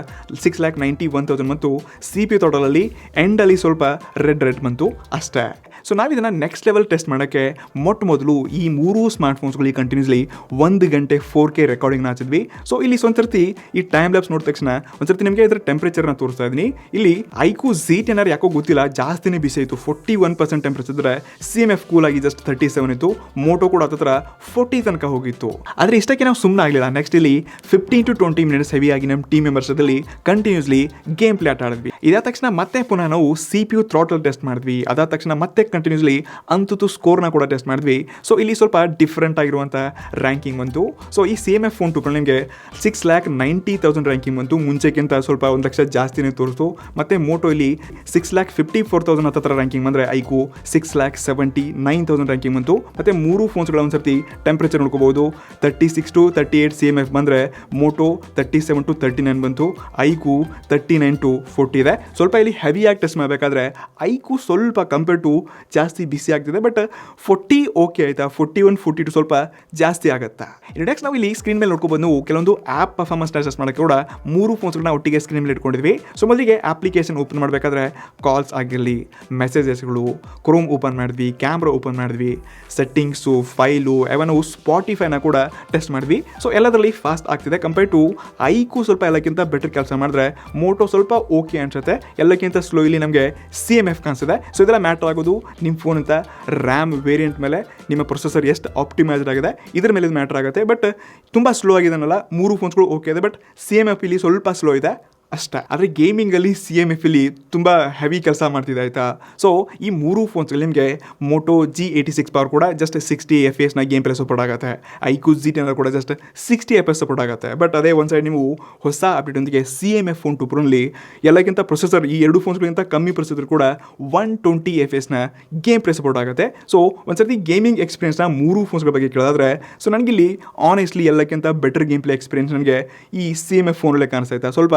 6,91,000 ಮತ್ತು CPU ಟೋಟಲಲ್ಲಿ ಎಂಡಲ್ಲಿ ಸ್ವಲ್ಪ ರೆಡ್ ಬಂತು ಅಷ್ಟೇ. ಸೊ ನಾವು ಇದನ್ನು ನೆಕ್ಸ್ಟ್ ಲೆವೆಲ್ ಟೆಸ್ಟ್ ಮಾಡೋಕ್ಕೆ ಮೊದಲು ಈ 3 ಸ್ಮಾರ್ಟ್ ಫೋನ್ಸ್ಗಳಿಗೆ ಕಂಟಿನ್ಯೂಸ್ಲಿ 1 ಗಂಟೆ 4K ರೆಕಾರ್ಡಿಂಗ್ನ ಹಚ್ಚಿದ್ವಿ. ಸೊ ಇಲ್ಲಿ ಒಂದ್ಸರ್ತಿ ಈ ಟೈಮ್ ಲ್ಯಾಬ್ಸ್ ನೋಡಿದ ತಕ್ಷಣ ಒಂದ್ಸರ್ತಿ ನಿಮಗೆ ಇದರ ಟೆಂಪ್ರೇಚರ್ನ ತೋರಿಸ್ತಾ ಇದ್ದೀನಿ. ಇಲ್ಲಿ iQOO Z ಏನಾರು ಯಾಕೋ ಗೊತ್ತಿಲ್ಲ ಜಾಸ್ತಿನೇ ಬಿಸಿ ಆಯಿತು, 41% ಟೆಂಪ್ರೇಚರ್ ಇದ್ದರೆ CMF ಕೂಲ್ ಆಗಿ ಜಸ್ಟ್ 37 ಇತ್ತು. ಮೋಟೋ ಕೂಡ ಹತ್ತಿರ 40 ತನಕ ಹೋಗಿತ್ತು. ಆದರೆ ಇಷ್ಟಕ್ಕೆ ನಾವು ಸುಮ್ಮನೆ ಆಗಲಿಲ್ಲ. ನೆಕ್ಸ್ಟ್ ಇಲ್ಲಿ 15 to 20 ಮಿನಿಟ್ಸ್ ಹೆವಿಯಾಗಿ ನಮ್ಮ ಟೀಮ್ ಮೆಂಬರ್ಸಲ್ಲಿ ಕಂಟಿನ್ಯೂಸ್ಲಿ ಗೇಮ್ ಪ್ಲೇ ಆಟ ಆಡಿದ್ವಿ. ಇದಾದ ತಕ್ಷಣ ಮತ್ತೆ ಪುನಃ ನಾವು CPU ಥ್ರಾಟಲ್ ಟೆಸ್ಟ್ ಮಾಡಿದ್ವಿ. ಅದಾದ ತಕ್ಷಣ ಮತ್ತೆ ಕಂಟಿನ್ಯೂಸ್ಲಿ ಅಂತೂ ಸ್ಕೋರ್ನ ಕೂಡ ಟೆಸ್ಟ್ ಮಾಡಿದ್ವಿ. ಸೊ ಇಲ್ಲಿ ಸ್ವಲ್ಪ ಡಿಫ್ರೆಂಟ್ ಆಗಿರುವಂಥ ರ್ಯಾಂಕಿಂಗ್ ಬಂತು. ಸೊ ಈ CMF ಫೋನ್ 2 ನಿಮಗೆ 6,90,000 ರ್ಯಾಂಕಿಂಗ್ ಬಂತು. ಮುಂಚೆಗಿಂತ ಸ್ವಲ್ಪ 1,00,000 ಜಾಸ್ತಿನೇ ತೋರಿಸ್ತು. ಮತ್ತು ಮೋಟೋ ಇಲ್ಲಿ 6,54,000 ಹತ್ತಿರ ರ್ಯಾಂಕಿಂಗ್ ಬಂದರೆ iQOO 6,79,000 ರ್ಯಾಂಕಿಂಗ್ ಬಂತು. ಮತ್ತು 3 ಫೋನ್ಸ್ಗಳ ಒಂದ್ಸರ್ತಿ ಟೆಂಪ್ರೇಚರ್ ನೋಡ್ಕೋಬಹುದು. 36 to 38 CMF ಬಂದರೆ ಮೋಟೋ 37 to 39 ಬಂತು. iQOO 39 to 40 ಇದೆ. ಸ್ವಲ್ಪ ಇಲ್ಲಿ ಹೆವಿಯಾಗಿ ಟೆಸ್ಟ್ ಮಾಡಬೇಕಾದ್ರೆ iQOO ಸ್ವಲ್ಪ ಕಂಪೇರ್ ಟು ಜಾಸ್ತಿ ಬಿಸಿ ಆಗ್ತಿದೆ. ಬಟ್ 40 ಓಕೆ ಆಯಿತಾ, 41, 42 ಸ್ವಲ್ಪ ಜಾಸ್ತಿ ಆಗುತ್ತಾ. ನೆಕ್ಸ್ಟ್ ನಾವು ಇಲ್ಲಿ ಸ್ಕ್ರೀನ್ ಮೇಲೆ ನೋಡ್ಕೊಬಂದು ಕೆಲವೊಂದು ಆ್ಯಪ್ ಪರ್ಫಾರ್ಮೆನ್ಸ್ ಟೆಸ್ಟ್ ಮಾಡೋಕ್ಕೆ ಕೂಡ 3 ಫೋನ್ಸ್ಗಳನ್ನ ಒಟ್ಟಿಗೆ ಸ್ಕ್ರೀನ್ ಮೇಲೆ ಇಟ್ಕೊಂಡಿದ್ವಿ. ಸೊ ಮೊದಲಿಗೆ ಅಪ್ಲಿಕೇಶನ್ ಓಪನ್ ಮಾಡಬೇಕಾದ್ರೆ ಕಾಲ್ಸ್ ಆಗಿರಲಿ, ಮೆಸೇಜಸ್ಗಳು, ಕ್ರೋಮ್ ಓಪನ್ ಮಾಡಿದ್ವಿ, ಕ್ಯಾಮ್ರಾ ಓಪನ್ ಮಾಡಿದ್ವಿ, ಸೆಟ್ಟಿಂಗ್ಸು, ಫೈಲು, even ನಾವು ಸ್ಪಾಟಿಫೈನ ಕೂಡ ಟೆಸ್ಟ್ ಮಾಡಿದ್ವಿ. ಸೊ ಎಲ್ಲದರಲ್ಲಿ ಫಾಸ್ಟ್ ಆಗ್ತಿದೆ. ಕಂಪೇರ್ ಟು iQOO ಸ್ವಲ್ಪ ಎಲ್ಲಕ್ಕಿಂತ ಬೆಟರ್ ಕೆಲಸ ಮಾಡಿದ್ರೆ ಮೋಟೋ ಸ್ವಲ್ಪ ಓಕೆ ಅನ್ಸುತ್ತೆ. ಎಲ್ಲಕ್ಕಿಂತ ಸ್ಲೋ ಇಲ್ಲಿ ನಮಗೆ CMF ಕಾಣಿಸಿದೆ. ಸೊ ಇದೆಲ್ಲ ಮ್ಯಾಟರ್ ಆಗೋದು ನಿಮ್ಮ ಫೋನ್ ಅಂತ ರ್ಯಾಮ್ ವೇರಿಯಂಟ್ ಮೇಲೆ ನಿಮ್ಮ ಪ್ರೊಸೆಸರ್ ಎಷ್ಟು ಆಪ್ಟಿಮೈಸ್ಡ್ ಆಗಿದೆ ಇದ್ರ ಮೇಲೆ ಇದು ಮ್ಯಾಟ್ರ್ ಆಗುತ್ತೆ. ಬಟ್ ತುಂಬ ಸ್ಲೋ ಆಗಿದಾನಲ್ಲ, 3 ಫೋನ್ಸ್ಗಳು ಓಕೆ ಇದೆ, ಬಟ್ CMF ಇಲ್ಲಿ ಸ್ವಲ್ಪ ಸ್ಲೋ ಇದೆ ಅಷ್ಟೇ. ಆದರೆ ಗೇಮಿಂಗಲ್ಲಿ CMF ಇಲ್ಲಿ ತುಂಬ ಹೆವಿ ಕೆಲಸ ಮಾಡ್ತಿದೆ ಆಯಿತಾ. ಸೊ ಈ 3 ಫೋನ್ಸ್ಗಳು ನಿಮಗೆ ಮೋಟೋ G86 ಪವರ್ ಕೂಡ just 60 FPS game play support ಆಗುತ್ತೆ. iQOO Z10 ಕೂಡ ಜಸ್ಟ್ 60 FPS ಸಪೋರ್ಟ್ ಆಗುತ್ತೆ. ಬಟ್ ಅದೇ ಒಂದು ಸೈಡ್ ನೀವು ಹೊಸ ಅಪ್ಡೇಟೊಂದಿಗೆ CMF ಫೋನ್ 2 Proನಲ್ಲಿ ಎಲ್ಲಕ್ಕಿಂತ ಪ್ರೊಸೆಸರ್ ಈ 2 ಫೋನ್ಸ್ಗಳಿಗಿಂತ ಕಮ್ಮಿ ಪ್ರೊಸೆಸರ್ ಕೂಡ 120 FPS ಗೇಮ್ ಪ್ಲೇ ಸಪೋರ್ಟ್ ಆಗುತ್ತೆ. ಸೊ ಒಂದು ಸರ್ತಿ ಗೇಮಿಂಗ್ ಎಕ್ಸ್ಪೀರಿಯನ್ಸ್ನ 3 ಫೋನ್ಸ್ಗಳ ಬಗ್ಗೆ ಕೇಳೋದಾದ್ರೆ, ಸೊ ನನಗಿಲ್ಲಿ ಆನೆಸ್ಟ್ಲಿ ಎಲ್ಲಕ್ಕಿಂತ ಬೆಟರ್ ಗೇಮ್ ಪ್ಲೇ ಎಕ್ಸ್ಪೀರಿಯನ್ಸ್ ನನಗೆ ಈ CMF ಫೋನಲ್ಲೇ ಕಾಣಿಸ್ತಾ. ಸ್ವಲ್ಪ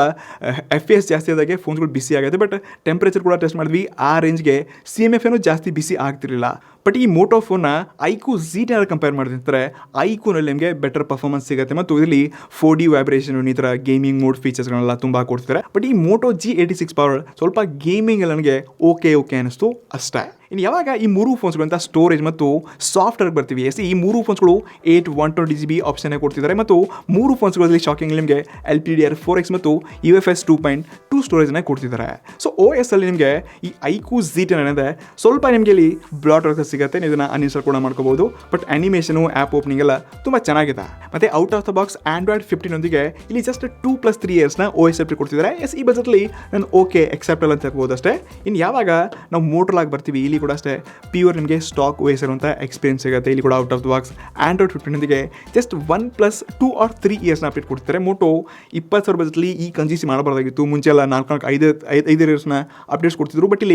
FPS ಜಾಸ್ತಿ ಆದಾಗೆ ಫೋನ್ಸ್ಗಳು ಬಿಸಿ ಆಗುತ್ತೆ, ಬಟ್ ಟೆಂಪ್ರೇಚರ್ ಕೂಡ ಟೆಸ್ಟ್ ಮಾಡಿದ್ವಿ, ಆ ರೇಂಜ್ಗೆ CMF ಏನೂ ಜಾಸ್ತಿ ಬಿಸಿ ಆಗ್ತಿರಲಿಲ್ಲ. ಬಟ್ ಈ ಮೋಟೋ ಫೋನ್ನ iQOO Z10 ಕಂಪೇರ್ ಮಾಡಿದ್ರೆ iQOOನಲ್ಲಿ ನಿಮಗೆ ಬೆಟರ್ ಪರ್ಫಾರ್ಮೆನ್ಸ್ ಸಿಗುತ್ತೆ ಮತ್ತು ಇದರಲ್ಲಿ 4D ವೈಬ್ರೇಷನ್ ಈ ಥರ ಗೇಮಿಂಗ್ ಮೋಡ್ ಫೀಚರ್ಸ್ಗಳನ್ನೆಲ್ಲ ತುಂಬ ಕೊಡ್ತಿದ್ದಾರೆ. ಬಟ್ ಈ ಮೋಟೋ G86 ಪವರ್ ಸ್ವಲ್ಪ ಗೇಮಿಂಗ್ ಎಲ್ಲ ನನಗೆ ಓಕೆ ಅನ್ನಿಸ್ತು ಅಷ್ಟೇ. ಇನ್ನು ಯಾವಾಗ ಈ 3 ಫೋನ್ಸ್ಗಳು ಅಂತ ಸ್ಟೋರೇಜ್ ಮತ್ತು ಸಾಫ್ಟ್ವೇರ್ ಬರ್ತೀವಿ, ಈ 3 ಫೋನ್ಸ್ಗಳು 8 120GB ಆಪ್ಷನ್ ಕೊಡ್ತಿದ್ದಾರೆ ಮತ್ತು 3 ಫೋನ್ಸ್ಗಳಲ್ಲಿ ಶಾಕಿಂಗ್ ನಿಮಗೆ LPDDR4X ಮತ್ತು UFS 2.2 ಸ್ಟೋರೇಜನ್ನ ಕೊಡ್ತಿದ್ದಾರೆ. ಸೊ OS ಅಲ್ಲಿ ನಿಮಗೆ ಈ iQOO Z10 ಏನಿದೆ ಸ್ವಲ್ಪ ನಿಮಗೆ ಇಲ್ಲಿ ಬ್ಲಾಟರ್ ಸಿಗುತ್ತೆ, ನೀವು ಇದನ್ನು ಅನ್ಇನ್ಸ್ಟಾಲ್ ಕೂಡ ಮಾಡ್ಕೋಬಹುದು. ಬಟ್ ಅನಿಮೇಷನು ಆ್ಯಪ್ ಓಪನಿಂಗ್ ಎಲ್ಲ ತುಂಬ ಚೆನ್ನಾಗಿದೆ. ಮತ್ತು out of the box Android 15 ಇಲ್ಲಿ ಜಸ್ಟ್ 2+3 ಇಯರ್ಸ್ನ OS ಅಪ್ಡೇಟ್ ಕೊಡ್ತಿದ್ದಾರೆ. ಈ ಬಜೆಟ್ಲಿ ನಾನು ಓಕೆ ಎಕ್ಸೆಪ್ಟಲ್ ಅಂತ ಹೇಳ್ಬೋದು ಅಷ್ಟೇ. ಇನ್ನು ಯಾವಾಗ ನಾವು ಮೋಟ್ರಲಾಗಿ ಬರ್ತೀವಿ, ಇಲ್ಲಿ ಕೂಡ ಅಷ್ಟೇ ಪ್ಯೂರ್ ನಿಮಗೆ ಸ್ಟಾಕ್ OS ಇರುವಂಥ ಎಕ್ಸ್ಪೀರಿಯನ್ಸ್ ಸಿಗುತ್ತೆ. ಇಲ್ಲಿ ಕೂಡ out of the box Android 15 just 1+2 or 3 ಇಯರ್ಸ್ನ ಅಪ್ಡೇಟ್ ಕೊಡ್ತಾರೆ. ಮೋಟೋ 20,000 ಬಜೆಟ್ಲಿ ಈ ಕಂಜೂಸಿ ಮಾಡಬಾರ್ದಾಗಿತ್ತು. ಮುಂಚೆ ಎಲ್ಲ 4-5 ಇಯರ್ಸ್ನ ಅಪ್ಡೇಟ್ಸ್ ಕೊಡ್ತಿದ್ರು, ಬಟ್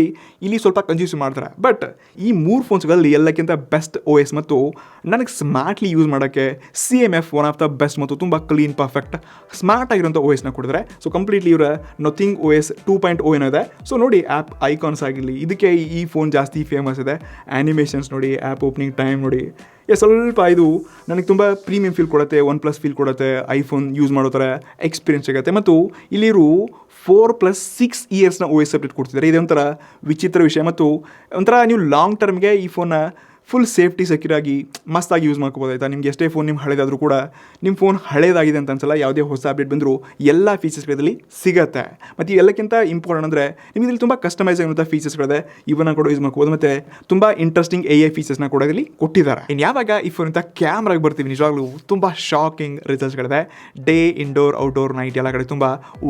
ಇಲ್ಲಿ ಸ್ವಲ್ಪ ಕಂಜೂಸಿ ಮಾಡ್ತಾರೆ. ಬಟ್ ಈ 3 ಫೋನ್ಸ್ಗಳಲ್ಲಿ ಎಲ್ಲಕ್ಕಿಂತ ಬೆಸ್ಟ್ OS ಮತ್ತು ನನಗೆ ಸ್ಮಾರ್ಟ್ಲಿ ಯೂಸ್ ಮಾಡೋಕ್ಕೆ CMF one of the best ಮತ್ತು ತುಂಬ ಕ್ಲೀನ್ ಪರ್ಫೆಕ್ಟ್ ಸ್ಮಾರ್ಟ್ ಆಗಿರೋಂಥ OSನ ಕೊಡಿದ್ರೆ. ಸೊ ಕಂಪ್ಲೀಟ್ಲಿ ಇವರ ನಥಿಂಗ್ OS 2.0 ಏನಿದೆ. ಸೊ ನೋಡಿ ಆ್ಯಪ್ ಐಕಾನ್ಸ್ ಆಗಿರಲಿ, ಇದಕ್ಕೆ ಈ ಫೋನ್ ಜಾಸ್ತಿ ಫೇಮಸ್ ಇದೆ. ಆ್ಯನಿಮೇಷನ್ಸ್ ನೋಡಿ, ಆ್ಯಪ್ ಓಪನಿಂಗ್ ಟೈಮ್ ನೋಡಿ, ಸ್ವಲ್ಪ ಇದು ನನಗೆ ತುಂಬ ಪ್ರೀಮಿಯಂ ಫೀಲ್ ಕೊಡುತ್ತೆ, OnePlus ಫೀಲ್ ಕೊಡುತ್ತೆ. ಐಫೋನ್ ಯೂಸ್ ಮಾಡೋ ಥರ ಎಕ್ಸ್ಪೀರಿಯನ್ಸ್ ಸಿಗುತ್ತೆ. ಮತ್ತು ಇಲ್ಲಿರು 4+6 ಇಯರ್ಸ್ನ OS ಅಪ್ಡೇಟ್ ಕೊಡ್ತಿದ್ದಾರೆ. ಇದೇ ಒಂಥರ ವಿಚಿತ್ರ ವಿಷಯ ಮತ್ತು ಒಂಥರ ನೀವು ಲಾಂಗ್ ಟರ್ಮ್ಗೆ ಈ ಫೋನ್ನ ಫುಲ್ ಸೇಫ್ಟಿ ಸೆಕ್ಯೂರ್ ಆಗಿ ಮಸ್ತಾಗಿ ಯೂಸ್ ಮಾಡ್ಕೋಬೋದು ಆಯಿತಾ. ನಿಮ್ಗೆ ಎಷ್ಟೇ ಫೋನ್ ನಿಮ್ಮ ಹಳೇದಾದರೂ ಕೂಡ ನಿಮ್ಮ ಫೋನ್ ಹಳೇದಾಗಿದೆ ಅಂತ ಅನ್ಸಲ್ಲ. ಯಾವುದೇ ಹೊಸ ಅಪ್ಡೇಟ್ ಬಂದರೂ ಎಲ್ಲ ಫೀಚರ್ಸ್ಗಳಲ್ಲಿ ಸಿಗುತ್ತೆ. ಮತ್ತು ಎಲ್ಲಕ್ಕಿಂತ ಇಂಪಾರ್ಟೆಂಟ್ ಅಂದರೆ ನಿಮಗೆ ಇಲ್ಲಿ ತುಂಬ ಕಸ್ಟಮೈಸ್ ಆಗಿರುವಂಥ ಫೀಚರ್ಸ್ಗಳಿದೆ, ಇವನ್ನ ಕೂಡ ಯೂಸ್ ಮಾಡ್ಕೋಬೋದು. ಮತ್ತು ತುಂಬ ಇಂಟ್ರೆಸ್ಟಿಂಗ್ AI ಫೀಚರ್ಸ್ನ ಕೂಡ ಇಲ್ಲಿ ಕೊಟ್ಟಿದ್ದಾರೆ. ಇನ್ನು ಯಾವಾಗ ಈ ಫೋನ್ ಅಂತ ಕ್ಯಾಮ್ರಾಗೆ ಬರ್ತೀವಿ, ನಿಜವಾಗ್ಲೂ ತುಂಬ ಶಾಕಿಂಗ್ ರಿಸಲ್ಟ್ಸ್ಗಳಿದೆ. ಡೇ, ಇಂಡೋರ್, ಔಟ್ಡೋರ್, ನೈಟ್ ಎಲ್ಲ ಕಡೆ ತುಂಬ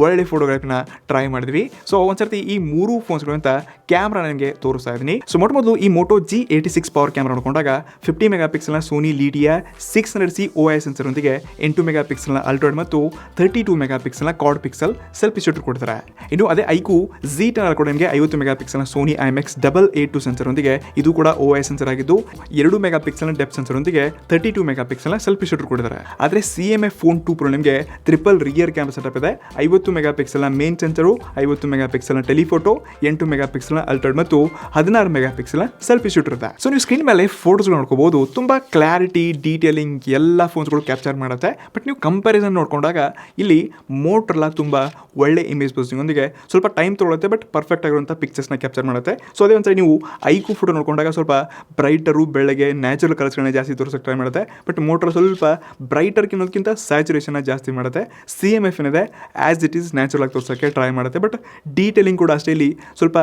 ಒಳ್ಳೆ ಫೋಟೋಗ್ರಾಫಿನ ಟ್ರೈ ಮಾಡಿದ್ವಿ. ಸೊ ಒಂದ್ಸರ್ತಿ ಈ 3 ಫೋನ್ಸ್ಗಳು ಅಂತ ಕ್ಯಾಮ್ರಾ ನನಗೆ ತೋರಿಸ್ತಾ ಇದ್ದೀನಿ. ಸೊ ಮೊದಲು ಈ ಮೋಟೋ G86 ಪವರ್ ಕ್ಯಾಮ್ರಾ ನೋಡಿಕೊಂಡಾಗ 50 ಮೆಗಾಪಿಕ್ಸೆಲ್ನ ಸೋನಿ ಲೀಡಿಯಾ 600C OIS ಸೆನ್ಸರ್ನೊಂದಿಗೆ 8 ಮೆಗಾಪಿಕ್ಸೆಲ್ನ ಅಲ್ಟ್ರಾಯ್ಡ್ ಮತ್ತು 32 ಮೆಗಾಪಿಕ್ಸೆಲ್ನ ಕ್ವಾಡ್ ಪಿಕ್ಸೆಲ್ ಸೆಲ್ಫಿ ಶೂಟರ್ ಕೊಡ್ತಾರೆ. ಇನ್ನು ಅದೇ iQOO Z10 ಕೂಡ ನಿಮಗೆ 50 ಮೆಗಾಪಿಕ್ಸೆಲ್ನ ಸೋನಿ IMX 882 ಸೆನ್ಸರ್ನೊಂದಿಗೆ, ಇದು ಕೂಡ OIS ಸೆನ್ಸರ್ ಆಗಿದ್ದು 2 ಮೆಗಾಪಿಕ್ಸೆಲ್ನ ಡೆಪ್ತ್ ಸೆನ್ಸರ್ನೊಂದಿಗೆ 32 ಮೆಗಾಪಿಕ್ಸೆಲ್ನ ಸೆಲ್ಫಿ ಶೂಟರ್ ಕೊಡ್ತಾರೆ. ಆದರೆ CMF ಫೋನ್ 2 Pro ನಿಮಗೆ ಟ್ರಿಪಲ್ ರಿಯರ್ ಕ್ಯಾಮ್ರಾ ಸೆಟಪ್ ಇದೆ. 50 ಮೆಗಾಪಿಕ್ಸೆಲ್ನ ಮೇನ್ ಸೆನ್ಸರು, 50 ಮೆಗಾಪಿಕ್ಸೆಲ್ನ ಟೆಲಿಫೋಟೋ, 8 ಮೆಗಾಪಿಕ್ಸೆಲ್ನ ಅಲ್ಟ್ರಾಯ್ಡ್ ಮತ್ತು 16 ಮೆಗಾಪಿಕ್ಸೆಲ್ನ ಸೆಲ್ಫಿ ಶೂಟರ್ ಇದೆ. ಸೊ ನೀವು ಸ್ಕ್ರೀನ್ ಮೇಲೆ ಫೋಟೋಸ್ಗಳು ನೋಡ್ಕೋಬಹುದು, ತುಂಬ ಕ್ಲಾರಿಟಿ, ಡೀಟೇಲಿಂಗ್ ಎಲ್ಲ ಫೋನ್ಸ್ಗಳು ಕ್ಯಾಪ್ಚರ್ ಮಾಡುತ್ತೆ. ಬಟ್ ನೀವು ಕಂಪ್ಯಾರಿಸನ್ ನೋಡ್ಕೊಂಡಾಗ ಇಲ್ಲಿ ಮೋಟ್ರಲ್ಲ ತುಂಬ ಒಳ್ಳೆ ಇಮೇಜ್ ಪ್ರೊಸೆಸಿಂಗ್ ಒಂದಿಗೆ ಸ್ವಲ್ಪ ಟೈಮ್ ತೊಗೊಳುತ್ತೆ, ಬಟ್ ಪರ್ಫೆಕ್ಟ್ ಆಗಿರುವಂಥ ಪಿಕ್ಚರ್ಸ್ನ ಕ್ಯಾಪ್ಚರ್ ಮಾಡುತ್ತೆ. ಸೊ ಅದೇ ಒಂದ್ಸರಿ ನೀವು iQOO ಫೋಟೋ ನೋಡ್ಕೊಂಡಾಗ ಸ್ವಲ್ಪ ಬ್ರೈಟರು, ಬೆಳಗ್ಗೆ ನ್ಯಾಚುರಲ್ ಕಲರ್ಸ್ಗಳನ್ನ ಜಾಸ್ತಿ ತೋರಿಸೋಕೆ ಟ್ರೈ ಮಾಡುತ್ತೆ. ಬಟ್ ಮೋಟ್ರ್ ಸ್ವಲ್ಪ ಬ್ರೈಟರ್ಗಿನ್ನೋದಕ್ಕಿಂತ ಸ್ಯಾಚುರೇಷನ್ನ ಜಾಸ್ತಿ ಮಾಡುತ್ತೆ. CMF ಏನಿದೆ ಆ್ಯಸ್ ಇಟ್ ಈಸ್ ನ್ಯಾಚುರಲ್ ಆಗಿ ತೋರಿಸೋಕ್ಕೆ ಟ್ರೈ ಮಾಡುತ್ತೆ. ಬಟ್ ಡೀಟೇಲಿಂಗ್ ಕೂಡ ಅಷ್ಟೇ ಇಲ್ಲಿ ಸ್ವಲ್ಪ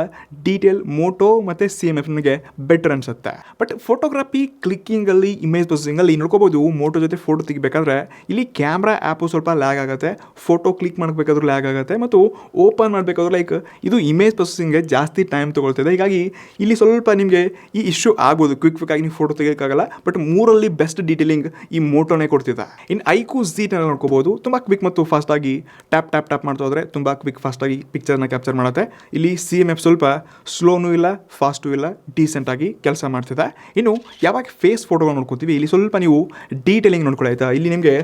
ಡೀಟೇಲ್ ಮೋಟೋ ಮತ್ತು CMF ನನಗೆ ಬೆಟರ್ ಅನಿಸುತ್ತೆ. ಬಟ್ ಫೋಟೋಗ್ರಫಿ ಕ್ಲಿಕ್ಕಿಂಗಲ್ಲಿ, ಇಮೇಜ್ ಪ್ರೊಸೆಸಿಂಗಲ್ಲಿ ನೋಡ್ಕೋಬೋದು. ಮೋಟೋ ಜೊತೆ ಫೋಟೋ ತೆಗಿಬೇಕಾದ್ರೆ ಇಲ್ಲಿ ಕ್ಯಾಮ್ರಾ ಆ್ಯಪು ಸ್ವಲ್ಪ ಲ್ಯಾಗ್ ಆಗುತ್ತೆ, ಫೋಟೋ ಕ್ಲಿಕ್ ಮಾಡಬೇಕಾದ್ರೂ ಲ್ಯಾಗ್ ಆಗುತ್ತೆ ಮತ್ತು ಓಪನ್ ಮಾಡಬೇಕಾದ್ರೂ ಲೈಕ್ ಇದು ಇಮೇಜ್ ಪ್ರೊಸೆಸಿಂಗ್ಗೆ ಜಾಸ್ತಿ ಟೈಮ್ ತೊಗೊಳ್ತಿದೆ. ಹೀಗಾಗಿ ಇಲ್ಲಿ ಸ್ವಲ್ಪ ನಿಮಗೆ ಈ ಇಶ್ಯೂ ಆಗ್ಬೋದು, ಕ್ವಿಕ್ ಆಗಿ ನೀವು ಫೋಟೋ ತೆಗಿಯೋಕ್ಕಾಗಲ್ಲ. ಬಟ್ 3ರಲ್ಲಿ ಬೆಸ್ಟ್ ಡೀಟೇಲಿಂಗ್ ಈ ಮೋಟೋನೇ ಕೊಡ್ತಿದ್ದ. ಇನ್ನು iQOO Z10 ನೋಡ್ಕೋಬೋದು, ತುಂಬ ಕ್ವಿಕ್ ಮತ್ತು ಫಾಸ್ಟಾಗಿ ಟ್ಯಾಪ್ ಮಾಡ್ತಾ ಹೋದರೆ ತುಂಬ ಕ್ವಿಕ್ ಫಾಸ್ಟಾಗಿ ಪಿಕ್ಚರ್ನ ಕ್ಯಾಪ್ಚರ್ ಮಾಡುತ್ತೆ. ಇಲ್ಲಿ CMF ಸ್ವಲ್ಪ ಸ್ಲೋನೂ ಇಲ್ಲ, ಫಾಸ್ಟೂ ಇಲ್ಲ, ಡೀಸೆಂಟಾಗಿ ಕೆಲಸ ಮಾಡ್ತಿದೆ. ಇನ್ನು ಯಾವಾಗ ಫೇಸ್ ಫೋಟೋಗಳು ನೋಡ್ಕೋತೀವಿ, ಇಲ್ಲಿ ಸ್ವಲ್ಪ ನೀವು ಡೀಟೇಲಿಂಗ್ ನೋಡ್ಕೊಳ್ಳಿ ಆಯಿತಾ. ಇಲ್ಲಿ ನಿಮಗೆ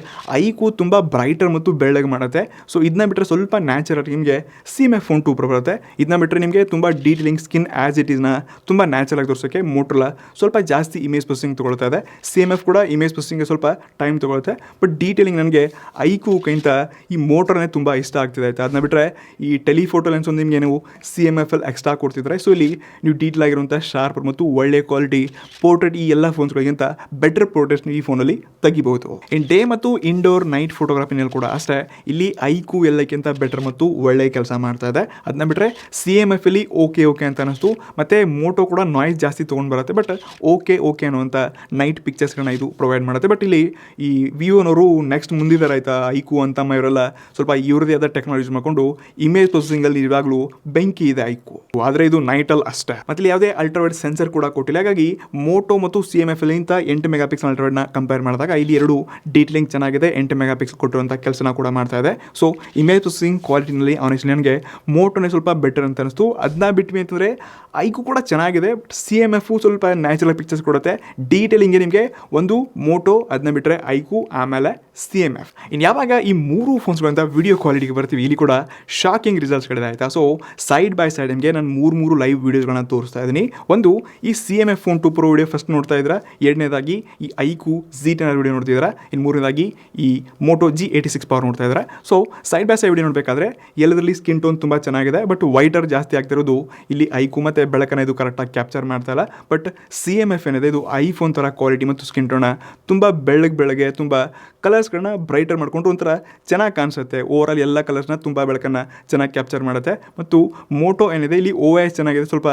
iQOO ತುಂಬ ಬ್ರೈಟರ್ ಮತ್ತು ಬೆಳ್ಳಗೆ ಮಾಡುತ್ತೆ. ಸೊ ಇದನ್ನ ಬಿಟ್ಟರೆ ಸ್ವಲ್ಪ ನ್ಯಾಚುರಲ್ ನಿಮಗೆ CMF ಫೋನ್ 2 Pro ಬರುತ್ತೆ. ಇದನ್ನ ಬಿಟ್ಟರೆ ನಿಮಗೆ ತುಂಬ ಡೀಟೇಲಿಂಗ್, ಸ್ಕಿನ್ ಆ್ಯಸ್ ಇಟ್ ಈಸ್ನ ತುಂಬ ನ್ಯಾಚುರಲ್ ಆಗಿ ತೋರಿಸೋಕ್ಕೆ ಮೋಟ್ರಲ್ಲ ಸ್ವಲ್ಪ ಜಾಸ್ತಿ ಇಮೇಜ್ ಪ್ರೊಸೆಸಿಂಗ್ ತೊಗೊಳ್ತಾ ಇದೆ. CMF ಕೂಡ ಇಮೇಜ್ ಪ್ರೊಸೆಸಿಂಗ್ಗೆ ಸ್ವಲ್ಪ ಟೈಮ್ ತೊಗೊಳುತ್ತೆ. ಬಟ್ ಡೀಟೇಲಿಂಗ್ ನನಗೆ iQOOಕ್ಕಿಂತ ಈ ಮೋಟ್ರನೇ ತುಂಬ ಇಷ್ಟ ಆಗ್ತಿದೆ ಆಯಿತಾ. ಅದನ್ನ ಬಿಟ್ಟರೆ ಈ ಟೆಲಿಫೋಟೋ ಲೆನ್ಸ್ ಒಂದು ನಿಮಗೆ ನೀವು CMF ಎಕ್ಸ್ಟ್ರಾ ಕೊಡ್ತಿದ್ದಾರೆ. ಸೊ ಇಲ್ಲಿ ನೀವು ಡೀಟೇಲ್ ಆಗಿರುವಂಥ ಶಾರ್ಪ್ ಮತ್ತು ಒಳ್ಳೆ ಕ್ವಾಲಿಟಿ ಪೋರ್ಟ್ರೇಟ್ ಈ ಎಲ್ಲ ಫೋನ್ಸ್ಗಳಿಗಿಂತ ಬೆಟರ್ ಪೋರ್ಟ್ರೇಟ್ ಈ ಫೋನಲ್ಲಿ ತೆಗಿಬಹುದು. ಇನ್ ಡೇ ಮತ್ತು ಇಂಡೋರ್ ನೈಟ್ ಫೋಟೋಗ್ರಫಿನಲ್ಲಿ ಕೂಡ ಅಷ್ಟೇ ಇಲ್ಲಿ ಐಕು ಎಲ್ಲಕ್ಕಿಂತ ಬೆಟರ್ ಮತ್ತು ಒಳ್ಳೆ ಕೆಲಸ ಮಾಡ್ತಾ ಇದೆ. ಅದನ್ನ ಬಿಟ್ಟರೆ CMF ಅಲ್ಲಿ ಓಕೆ ಅಂತ ಅನಿಸ್ತು. ಮತ್ತು ಮೋಟೋ ಕೂಡ ನಾಯ್ಸ್ ಜಾಸ್ತಿ ತೊಗೊಂಡು ಬರುತ್ತೆ, ಬಟ್ ಓಕೆ ಅನ್ನುವಂಥ ನೈಟ್ ಪಿಕ್ಚರ್ಸ್ಗಳನ್ನ ಇದು ಪ್ರೊವೈಡ್ ಮಾಡುತ್ತೆ. ಬಟ್ ಇಲ್ಲಿ ಈ ವಿವೋನವರು ನೆಕ್ಸ್ಟ್ ಮುಂದಿದ್ದಾರೆ ಆಯಿತಾ, ಐಕು ಅಂತ ಇವರೆಲ್ಲ ಸ್ವಲ್ಪ ಇವ್ರದೇ ಆದ ಟೆಕ್ನಾಲಜಿ ಯೂಸ್ ಮಾಡಿಕೊಂಡು ಇಮೇಜ್ ಪ್ರೊಸೆಸಿಂಗಲ್ಲಿ ಇವಾಗಲೂ ಬೆಂಕಿ ಇದೆ ಐಕು. ಆದರೆ ಇದು ನೈಟಲ್ಲಿ ಅಷ್ಟೇ. ಮತ್ತು ಇಲ್ಲಿ ಯಾವುದೇ ಅಲ್ಟ್ರಾವೈಡ್ ಸೆನ್ಸರ್ ಕೂಡ ಕೊಟ್ಟಿಲ್ಲ. ಹಾಗಾಗಿ ಮೋಟೋ ಮತ್ತು CMF ಅಲ್ಲಿಂತ 8 ಮೆಗಾ ಪಿಕ್ಸೆಲ್ ಅಲ್ಟ್ರಾವೈಡ್ನ ಕಂಪೇರ್ ಮಾಡಿದಾಗ ಇಲ್ಲಿ ಎರಡು ಡೀಟೇಲಿಂಗ್ ಚೆನ್ನಾಗಿದೆ, 8 ಮೆಗಾ ಪಿಕ್ಸೆಲ್ ಕೊಟ್ಟಿರುವಂಥ ಕೆಲಸನ ಕೂಡ ಮಾಡ್ತಾ ಇದೆ. ಸೊ ಇಮೇಜ್ ಪ್ರೊಸೆಸಿಂಗ್ ಕ್ವಾಲಿಟಿನಲ್ಲಿ ಆನೆಸ್ಟ್ಲಿ ನನಗೆ ಮೋಟೋನೇ ಸ್ವಲ್ಪ ಬೆಟರ್ ಅಂತ ಅನಿಸ್ತು. ಅದನ್ನ ಬಿಟ್ಟು ಅಂತಂದರೆ ಐಕು ಕೂಡ ಚೆನ್ನಾಗಿದೆ, ಬಟ್ CMF ಸ್ವಲ್ಪ ನ್ಯಾಚುರಲ್ ಪಿಕ್ಚರ್ಸ್ ಕೊಡುತ್ತೆ. ಡೀಟೇಲಿಂಗ್ಗೆ ನಿಮಗೆ ಒಂದು ಮೋಟೋ, ಅದನ್ನ ಬಿಟ್ಟರೆ ಐಕು, ಆಮೇಲೆ CMF. ಇನ್ನು ಯಾವಾಗ ಈ ಮೂರು ಫೋನ್ಸ್ಗಳಿಂದ ವಿಡಿಯೋ ಕ್ವಾಲಿಟಿಗೆ ಬರ್ತೀವಿ, ಇಲ್ಲಿ ಕೂಡ ಶಾಕಿಂಗ್ ರಿಸಲ್ಟ್ಸ್ಗಳಿದೆ ಆಯಿತಾ. ಸೊ ಸೈಡ್ ಬೈ ಸೈಡ್ ನಿಮಗೆ ನಾನು ಮೂರು ಲೈವ್ ವೀಡಿಯೋಸ್ಗಳನ್ನ ತೋರಿಸ್ತಾ ಇದ್ದೀನಿ. ಒಂದು ಈ CMF phone 2 Pro video first ನೋಡ್ತಾ ಇದ್ದೀರಾ, ಎರಡನೇದಾಗಿ ಈ ಐಕು Z10 ವಿಡಿಯೋ ನೋಡ್ತಿದ್ದೀರಾ, ಇನ್ನು ಮೂರನೇದಾಗಿ ಈ ಮೋಟೋ G86 ಪವರ್ ನೋಡ್ತಾ ಇದ್ದೀರಾ. So side by side video ನೋಡಬೇಕಾದ್ರೆ ಎಲ್ಲದರಲ್ಲಿ ಸ್ಕಿನ್ ಟೋನ್ ತುಂಬ ಚೆನ್ನಾಗಿದೆ, ಬಟ್ ವೈಟರ್ ಜಾಸ್ತಿ ಆಗ್ತಿರೋದು ಇಲ್ಲಿ ಐಕು ಮತ್ತು ಬೆಳಕನ್ನ ಇದು ಕರೆಕ್ಟಾಗಿ ಕ್ಯಾಪ್ಚರ್ ಮಾಡ್ತಾ ಇಲ್ಲ. ಬಟ್ CMF ಏನಿದೆ ಇದು ಐಫೋನ್ ಥರ ಕ್ವಾಲಿಟಿ ಮತ್ತು ಸ್ಕಿನ್ ಟೋನ ತುಂಬ ಬೆಳಗ್ಗೆ ತುಂಬ ಕಲರ್ಸ್ಗಳನ್ನ ಬ್ರೈಟರ್ ಮಾಡಿಕೊಂಡು ಒಂಥರ ಚೆನ್ನಾಗಿ ಕಾಣಿಸುತ್ತೆ. ಓವರಾಲ್ ಎಲ್ಲ ಕಲರ್ಸ್ನ ತುಂಬ ಬೆಳಕನ್ನು ಚೆನ್ನಾಗಿ ಕ್ಯಾಪ್ಚರ್ ಮಾಡುತ್ತೆ. ಮತ್ತು ಮೋಟೋ ಏನಿದೆ ಇಲ್ಲಿ OIS ಚೆನ್ನಾಗಿದೆ, ಸ್ವಲ್ಪ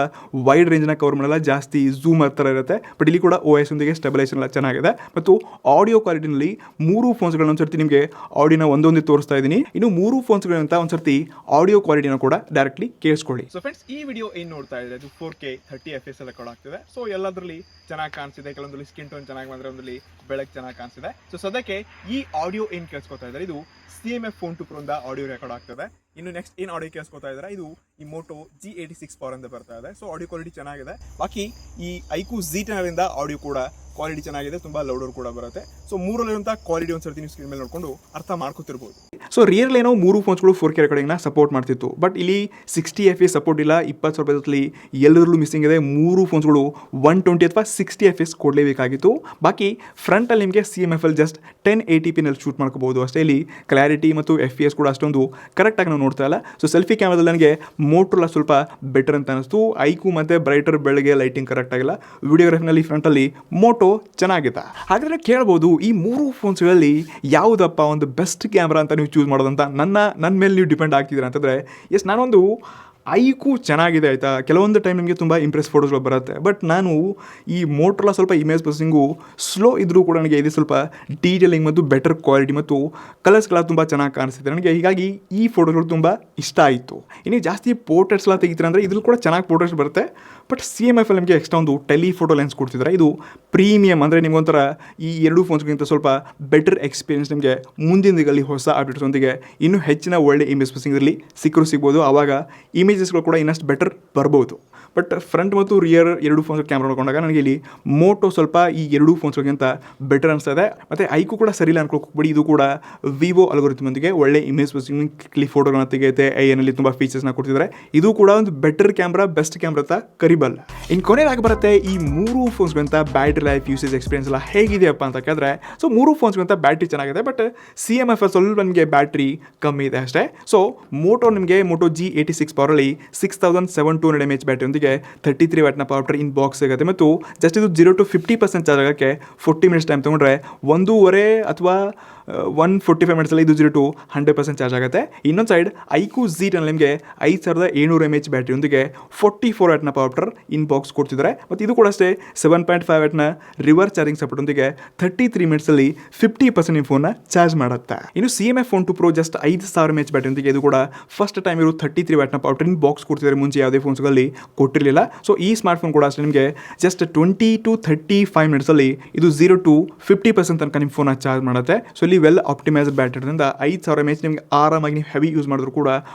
ವೈಡ್ ರೇಂಜ್ನ ಕವರ್ ಮಾಡಲ್ಲ, ಜಾಸ್ತಿ ಝೂಮ್ ಥರ ಇರುತ್ತೆ. ಬಟ್ ಇಲ್ಲಿ ಕೂಡ OIS ಒಂದಿಗೆ ಸ್ಟೆಬಿಲೈಸೇಷನ್ ಎಲ್ಲ ಚೆನ್ನಾಗಿದೆ. ಮತ್ತು ಆಡಿಯೋ ಕ್ವಾಲಿಟಿನಲ್ಲಿ ಮೂರು ಫೋನ್ಸ್ಗಳನ್ನ ಒಂದ್ಸರ್ತಿ ನಿಮಗೆ ಆಡಿಯೋನ ಒಂದೊಂದೇ ತೋರಿಸ್ತಾ ಇದ್ದೀನಿ. ಇನ್ನು ಮೂರು ಫೋನ್ಸ್ಗಳಂತ ಒಂದ್ಸರ್ತಿ ಆಡಿಯೋ ಕ್ವಾಲಿಟಿನ ಕೂಡ ಡೈರೆಕ್ಟ್ಲಿ ಕೇಳಿಸ್ಕೊಳ್ಳಿ. ಸೊ ಫ್ರೆಂಡ್ಸ್, ಈ ವಿಡಿಯೋ ಏನು ನೋಡ್ತಾ ಇದ್ರೆ ಅದು 4K 30 FPS ಎಲ್ಲ ಕೂಡ ಆಗ್ತಿದೆ. ಸೊ ಎಲ್ಲದರಲ್ಲಿ ಚೆನ್ನಾಗಿ ಕಾಣಿಸಿದೆ, ಕೆಲವೊಂದಲ್ಲಿ ಸ್ಕಿನ್ ಟೋನ್ ಚೆನ್ನಾಗಿ ಬಂದರೆ ಒಂದಲ್ಲಿ ಬೆಳಕು ಚೆನ್ನಾಗಿ ಕಾಣಿಸಿದೆ. ಸೊ ಸದ್ಯಕ್ಕೆ ಈ ಆಡಿಯೋ ಏನು ಕೇಳಿಸ್ಕೊತಾ ಇದ್ದಾರೆ ಇದು CMF phone 2 Pro audio record ಆಗ್ತದೆ. ಇನ್ನು ನೆಕ್ಸ್ಟ್ ಏನು ಆಡಿಯೋ ಕೇಳಿಸ್ಕೊತಾ ಇದ್ದಾರೆ ಇದು ಈ ಮೋಟೋ G86 ಪವರ್ ಅಂತ ಬರ್ತಾ ಇದೆ. ಸೊ ಆಡಿಯೋ ಕ್ವಾಲಿಟಿ ಚೆನ್ನಾಗಿದೆ. ಬಾಕಿ ಈ ಐಕು Z10 ಆಡಿಯೋ ಕೂಡ ಕ್ವಾಲಿಟಿ ಚೆನ್ನಾಗಿದೆ, ತುಂಬ ಲೌಡರ್ ಕೂಡ ಬರುತ್ತೆ. ಸೊ ಮೂರಲ್ಲಿರುವಂಥ ಕ್ವಾಲಿಟಿ ಒಂದ್ಸರ್ತಿ ನೀವು ಸ್ಕ್ರೀನ್ ಮೇಲೆ ನೋಡಿಕೊಂಡು ಅರ್ಥ ಮಾಡ್ಕೊತಿರ್ಬೋದು. ಸೊ ರಿಯಲ್ ಏನೋ ಮೂರು ಫೋನ್ಸ್ಗಳು 4K ರೆಕಾರ್ಡಿಂಗ್ನ ಸಪೋರ್ಟ್ ಮಾಡ್ತಿತ್ತು, ಬಟ್ ಇಲ್ಲಿ 60 FPS ಸಪೋರ್ಟ್ ಇಲ್ಲ. 20 ರೂಪಾಯಿ ಎಲ್ಲದರಲ್ಲೂ ಮಿಸ್ಸಿಂಗ್ ಇದೆ. ಮೂರು ಫೋನ್ಸ್ಗಳು 120 ಅಥವಾ 60 FPS ಕೊಡಲೇಬೇಕಾಗಿತ್ತು. ಬಾಕಿ ಫ್ರಂಟಲ್ಲಿ ನಿಮಗೆ CMF ಅಲ್ಲಿ ಜಸ್ಟ್ 1080p ಶೂಟ್ ಮಾಡ್ಕೋಬಹುದು ಅಷ್ಟೇ. ಇಲ್ಲಿ ಕ್ಲಾರಿಟಿ ಮತ್ತು FPS ಕೂಡ ಅಷ್ಟೊಂದು ಕರೆಕ್ಟಾಗಿ ನಾವು ನೋಡ್ತಾ ಇಲ್ಲ. ಸೊ ಸೆಲ್ಫಿ ಕ್ಯಾಮ್ರಾದಲ್ಲಿ ನನಗೆ ಮೋಟೋಲ್ಲ ಸ್ವಲ್ಪ ಬೆಟರ್ ಅಂತ ಅನಿಸ್ತು. ಐಕು ಮತ್ತು ಬ್ರೈಟರ್ ಬೆಳಗ್ಗೆ ಲೈಟಿಂಗ್ ಕರೆಕ್ಟ್ ಆಗಿಲ್ಲ. ವಿಡಿಯೋಗ್ರಫಿನಲ್ಲಿ ಫ್ರಂಟಲ್ಲಿ ಮೋಟೋ ಚೆನ್ನಾಗಿದೆ. ಹಾಗಾದರೆ ಕೇಳ್ಬೋದು, ಈ ಮೂರು ಫೋನ್ಸ್ಗಳಲ್ಲಿ ಯಾವುದಪ್ಪ ಒಂದು ಬೆಸ್ಟ್ ಕ್ಯಾಮ್ರಾ ಅಂತ ನೀವು ಚೂಸ್ ಮಾಡೋದಂತ ನನ್ನ ಮೇಲೆ ನೀವು ಡಿಪೆಂಡ್ ಆಗ್ತಿದ್ದೀರಾ ಅಂತಂದರೆ, ನಾನೊಂದು ಐಕು ಚೆನ್ನಾಗಿದೆ ಆಯಿತಾ, ಕೆಲವೊಂದು ಟೈಮ್ ನಿಮಗೆ ತುಂಬ ಇಂಪ್ರೆಸ್ ಫೋಟೋಸ್ಗಳು ಬರುತ್ತೆ. ಬಟ್ ನಾನು ಈ ಮೋಟೋಲ್ಲ ಸ್ವಲ್ಪ ಇಮೇಜ್ ಪ್ರೊಸೆಸಿಂಗು ಸ್ಲೋ ಇದ್ದರೂ ಕೂಡ ನನಗೆ ಇದು ಸ್ವಲ್ಪ ಡೀಟೇಲಿಂಗ್ ಮತ್ತು ಬೆಟರ್ ಕ್ವಾಲಿಟಿ ಮತ್ತು ಕಲರ್ಸ್ಗಳ ತುಂಬ ಚೆನ್ನಾಗಿ ಕಾಣಿಸ್ತಿದೆ ನನಗೆ. ಹೀಗಾಗಿ ಈ ಫೋಟೋಗಳು ತುಂಬ ಇಷ್ಟ ಆಯಿತು. ಇನ್ನು ಜಾಸ್ತಿ ಪೋರ್ಟ್ರೇಟ್ಸ್ ಎಲ್ಲ ತೆಗಿತೀರ ಅಂದರೆ ಇದ್ರಲ್ಲಿ ಕೂಡ ಚೆನ್ನಾಗಿ ಪೋರ್ಟ್ರೇಟ್ಸ್ ಬರುತ್ತೆ. ಬಟ್ CMF ಅಲ್ಲಿ ನಿಮಗೆ ಎಕ್ಸ್ಟ್ರಾ ಒಂದು ಟೆಲಿಫೋಟೋ ಲೆನ್ಸ್ ಕೊಡ್ತಿದ್ದಾರೆ. ಇದು ಪ್ರೀಮಿಯಮ್, ಅಂದರೆ ನಿಮಗೊಂಥರ ಈ ಎರಡು ಫೋನ್ಸ್ಗಿಂತ ಸ್ವಲ್ಪ ಬೆಟರ್ ಎಕ್ಸ್ಪೀರಿಯನ್ಸ್ ನಿಮಗೆ ಮುಂದಿನ ದಿಗಲ್ಲಿ ಹೊಸ ಅಪ್ಡೇಟ್ಸೊಂದಿಗೆ ಇನ್ನೂ ಹೆಚ್ಚಿನ ಒಳ್ಳೆ ಇಮೇಜ್ ಪ್ರೊಸೆಸಿಂಗಲ್ಲಿ ಸಿಗ್ಬೋದು. ಆವಾಗ ಇಮೇಜಸ್ಗಳು ಕೂಡ ಇನ್ನಷ್ಟು ಬೆಟರ್ ಬರ್ಬೋದು. ಬಟ್ ಫ್ರಂಟ್ ಮತ್ತು ರಿಯರ್ ಎರಡು ಫೋನ್ಸ್ ಕ್ಯಾಮ್ರಾ ನೋಡಿಕೊಂಡಾಗ ನನಗೆ ಇಲ್ಲಿ ಮೋಟೋ ಸ್ವಲ್ಪ ಈ ಎರಡೂ ಫೋನ್ಸ್ಗಳಿಗಿಂತ ಬೆಟರ್ ಅನಿಸ್ತಾ ಇದೆ. ಮತ್ತು ಐಕು ಕೂಡ ಸರಿಯಿಲ್ಲ ಅನ್ಕೋಬೇಡಿ, ಇದು ಕೂಡ ವಿವೋ ಅಲ್ಗೋರಿಥಮ್ನೊಂದಿಗೆ ಒಳ್ಳೆ ಇಮೇಜ್ ಪ್ರೊಸೆಸಿಂಗ್ ಕ್ಲಿಕ್ ಫೋಟೋಗಳನ್ನ ತೆಗೆಯುತ್ತೆ. ಐನಲ್ಲಿ ತುಂಬ ಫೀಚರ್ಸ್ನ ಕೊಡ್ತಿದ್ದಾರೆ. ಇದು ಕೂಡ ಒಂದು ಬೆಟರ್ ಕ್ಯಾಮ್ರಾ, ಬೆಸ್ಟ್ ಕ್ಯಾಮ್ರಾ ಅಂತ ಕರಿಬಲ್ಲ. ಇನ್ನು ಕೊನೆಯದಾಗಿ ಬರುತ್ತೆ ಈ ಮೂರು ಫೋನ್ಸ್ಗಳಿಂತ ಬ್ಯಾಟ್ರಿ ಲೈಫ್, ಯೂಸೇಜ್ ಎಕ್ಸ್ಪೀರಿಯನ್ಸ್ ಎಲ್ಲ ಹೇಗಿದೆಯಪ್ಪ ಅಂತ ಕೇಳಿದ್ರೆ, ಸೊ ಮೂರು ಫೋನ್ಸ್ಗಳಿಂತ ಬ್ಯಾಟ್ರಿ ಚೆನ್ನಾಗಿದೆ. ಬಟ್ CMF ಸ್ವಲ್ಪ ನಿಮಗೆ ಬ್ಯಾಟ್ರಿ ಕಮ್ಮಿ ಇದೆ ಅಷ್ಟೇ. ಸೊ ಮೋಟೋ ನಿಮಗೆ ಮೋಟೋ G86 ಪವರಲ್ಲಿ 6700 mAh ಬ್ಯಾಟ್ರಿಯೊಂದಿಗೆ 33 ವ್ಯಾಟ್ನ ಪವರ್ ಟ್ರೈ ಇನ್ ಬಾಕ್ಸ್ ಸಿಗುತ್ತೆ. ಮತ್ತು ಜಸ್ಟ್ ಇದು 0 to 50% ಚಾರ್ಜ್ ಆಗೋಕ್ಕೆ 40 ಮಿನಿಟ್ಸ್ ಟೈಮ್ ತೊಗೊಂಡ್ರೆ 1.5 ಅಥವಾ 145 ಮಿನಿಟ್ಸಲ್ಲಿ ಇದು 0 to 100% ಚಾರ್ಜ್ ಆಗುತ್ತೆ. ಇನ್ನೊಂದು ಸೈಡ್ ಐಕು Z10 ನಿಮಗೆ 5700 mAh ಬ್ಯಾಟ್ರಿಯೊಂದಿಗೆ 44 ವ್ಯಾಟ್ನ ಪವರ್ ಟ್ರೈ ಇನ್ ಬಾಕ್ಸ್ ಕೊಡ್ತಿದ್ದಾರೆ. ಮತ್ತು ಇದು ಕೂಡ ಅಷ್ಟೇ 7.5 ವ್ಯಾಟ್ನ ರಿವರ್ಸ್ ಚಾರ್ಜಿಂಗ್ ಸಪೋರ್ಟೊಂದಿಗೆ 33 ಮಿನಿಟ್ಸಲ್ಲಿ 50% ನಿಮ್ಮ ಫೋನ್ನ ಚಾರ್ಜ್ ಮಾಡುತ್ತೆ. ಇನ್ನು CMF phone 2 Pro just 5000 mAh ಬ್ಯಾಟ್ರಿಯೊಂದಿಗೆ ಇದು ಕೂಡ ಫಸ್ಟ್ ಟೈಮ್ ಇರೋ 33 ವ್ಯಾಟ್ನ ಪವರ್ ಟ್ರೈ ಇನ್ ಬಾಕ್ಸ್ ಕೊಡ್ತಿದ್ದಾರೆ. ಮುಂಚೆ ಯಾವುದೇ ಫೋನ್ಸ್ಗಳಲ್ಲಿ ಕೊಟ್ಟಿರಲಿಲ್ಲ. ಸೊ ಈ ಸ್ಮಾರ್ಟ್ ಫೋನ್ ಕೂಡ ಅಷ್ಟೇ ನಿಮಗೆ ಜಸ್ಟ್ 20 to 35 ಮಿನಿಟ್ಸಲ್ಲಿ ಇದು 0 to 50% ತನಕ ನಿಮ್ಮ ಫೋನ್ನ ಚಾರ್ಜ್ ಮಾಡುತ್ತೆ. ಸೊ ಇಲ್ಲಿ ವೆಲ್ ಆಪ್ಟಿಮೈಸ್ಡ್ ಬ್ಯಾಟ್ರಿಯಿಂದ 5000 mAh ನಿಮಗೆ ಆರಾಮಾಗಿ ನೀವು ಹೆವಿ ಯೂಸ್ ಮಾಡಿದ್ರು ಕೂಡ